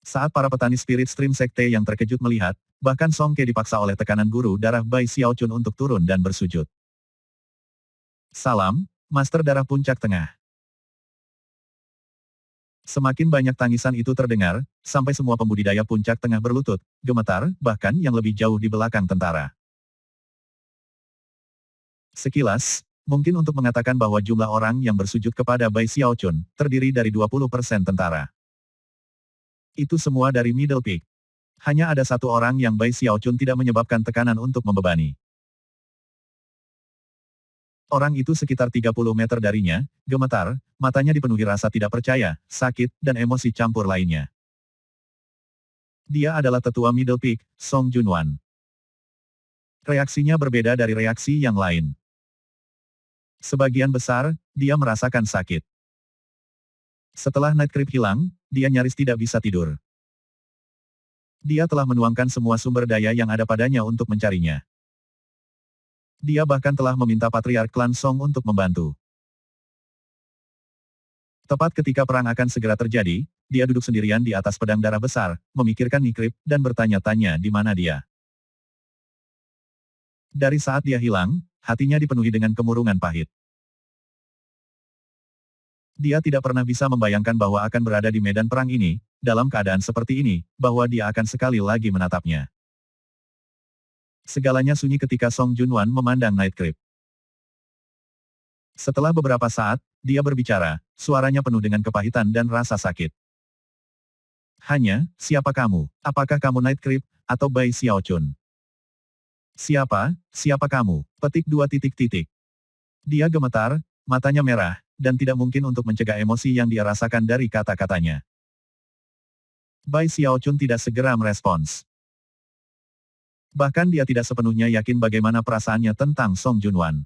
Saat para petani Spirit Stream Sekte yang terkejut melihat, bahkan Song Ke dipaksa oleh tekanan guru darah Bai Xiaochun untuk turun dan bersujud. Salam, Master Darah Puncak Tengah. Semakin banyak tangisan itu terdengar, sampai semua pembudidaya puncak tengah berlutut, gemetar, bahkan yang lebih jauh di belakang tentara. Sekilas, mungkin untuk mengatakan bahwa jumlah orang yang bersujud kepada Bai Xiaochun, terdiri dari 20% tentara. Itu semua dari Middle Peak. Hanya ada satu orang yang Bai Xiaochun tidak menyebabkan tekanan untuk membebani. Orang itu sekitar 30 meter darinya, gemetar, matanya dipenuhi rasa tidak percaya, sakit, dan emosi campur lainnya. Dia adalah tetua Middle Peak, Song Junwan. Reaksinya berbeda dari reaksi yang lain. Sebagian besar, dia merasakan sakit. Setelah Night Creep hilang, dia nyaris tidak bisa tidur. Dia telah menuangkan semua sumber daya yang ada padanya untuk mencarinya. Dia bahkan telah meminta Patriark Klan Song untuk membantu. Tepat ketika perang akan segera terjadi, dia duduk sendirian di atas pedang darah besar, memikirkan Night Creep, dan bertanya-tanya di mana dia. Dari saat dia hilang, hatinya dipenuhi dengan kemurungan pahit. Dia tidak pernah bisa membayangkan bahwa akan berada di medan perang ini, dalam keadaan seperti ini, bahwa dia akan sekali lagi menatapnya. Segalanya sunyi ketika Song Junwan memandang Night Creep. Setelah beberapa saat, dia berbicara, suaranya penuh dengan kepahitan dan rasa sakit. Hanya, siapa kamu? Apakah kamu Night Creep, atau Bai Xiaochun? Siapa kamu? Petik 2 titik titik. Dia gemetar, matanya merah, dan tidak mungkin untuk mencegah emosi yang dia rasakan dari kata-katanya. Bai Xiaochun tidak segera merespons. Bahkan dia tidak sepenuhnya yakin bagaimana perasaannya tentang Song Junwan.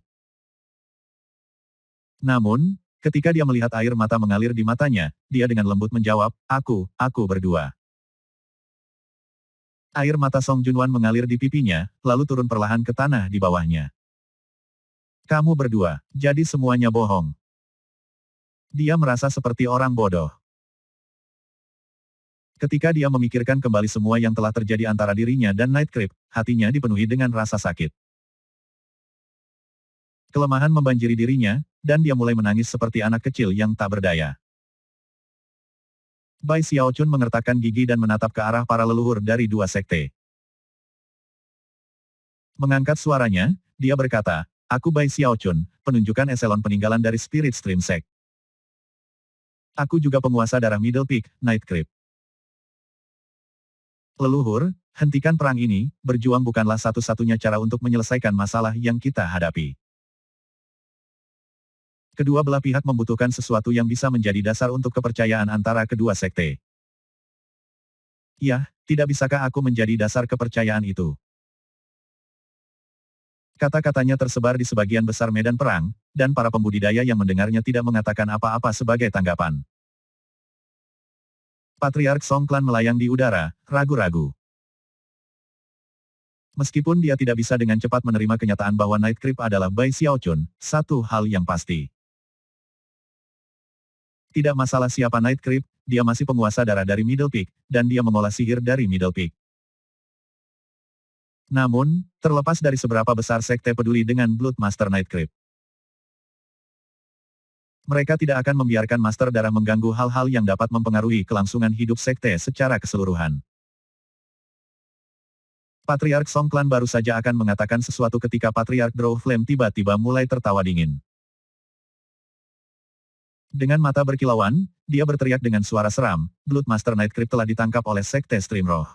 Namun, ketika dia melihat air mata mengalir di matanya, dia dengan lembut menjawab, aku berdua. Air mata Song Junwan mengalir di pipinya, lalu turun perlahan ke tanah di bawahnya. Kamu berdua, jadi semuanya bohong. Dia merasa seperti orang bodoh. Ketika dia memikirkan kembali semua yang telah terjadi antara dirinya dan Night Creep, hatinya dipenuhi dengan rasa sakit. Kelemahan membanjiri dirinya, dan dia mulai menangis seperti anak kecil yang tak berdaya. Bai Xiaochun mengertakkan gigi dan menatap ke arah para leluhur dari dua sekte. Mengangkat suaranya, dia berkata, aku Bai Xiaochun, penunjukan eselon peninggalan dari Spirit Stream Sect. Aku juga penguasa darah Middle Peak, Night Creep. Leluhur, hentikan perang ini, berjuang bukanlah satu-satunya cara untuk menyelesaikan masalah yang kita hadapi. Kedua belah pihak membutuhkan sesuatu yang bisa menjadi dasar untuk kepercayaan antara kedua sekte. Ya, tidak bisakah aku menjadi dasar kepercayaan itu? Kata-katanya tersebar di sebagian besar medan perang, dan para pembudidaya yang mendengarnya tidak mengatakan apa-apa sebagai tanggapan. Patriark Song Clan melayang di udara, ragu-ragu. Meskipun dia tidak bisa dengan cepat menerima kenyataan bahwa Night Creep adalah Bai Xiaochun, satu hal yang pasti. Tidak masalah siapa Night Creep, dia masih penguasa darah dari Middle Peak, dan dia mengolah sihir dari Middle Peak. Namun, terlepas dari seberapa besar sekte peduli dengan Blood Master Night Creep, mereka tidak akan membiarkan Master Darah mengganggu hal-hal yang dapat mempengaruhi kelangsungan hidup sekte secara keseluruhan. Patriark Song Clan baru saja akan mengatakan sesuatu ketika Patriark Draw Flame tiba-tiba mulai tertawa dingin. Dengan mata berkilauan, dia berteriak dengan suara seram, Blood Master Night Creep telah ditangkap oleh Sekte Stream Roh.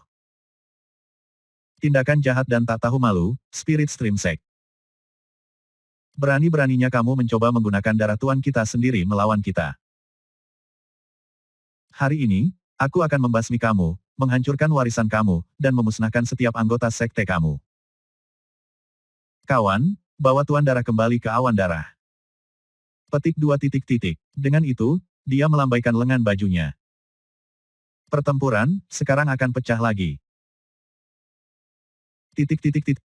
Tindakan jahat dan tak tahu malu, Spirit Stream Sect. Berani-beraninya kamu mencoba menggunakan darah tuan kita sendiri melawan kita. Hari ini, aku akan membasmi kamu, menghancurkan warisan kamu, dan memusnahkan setiap anggota sekte kamu. Kawan, bawa tuan darah kembali ke awan darah. Petik 2 titik titik. Dengan itu, dia melambaikan lengan bajunya. Pertempuran, sekarang akan pecah lagi. Titik titik titik.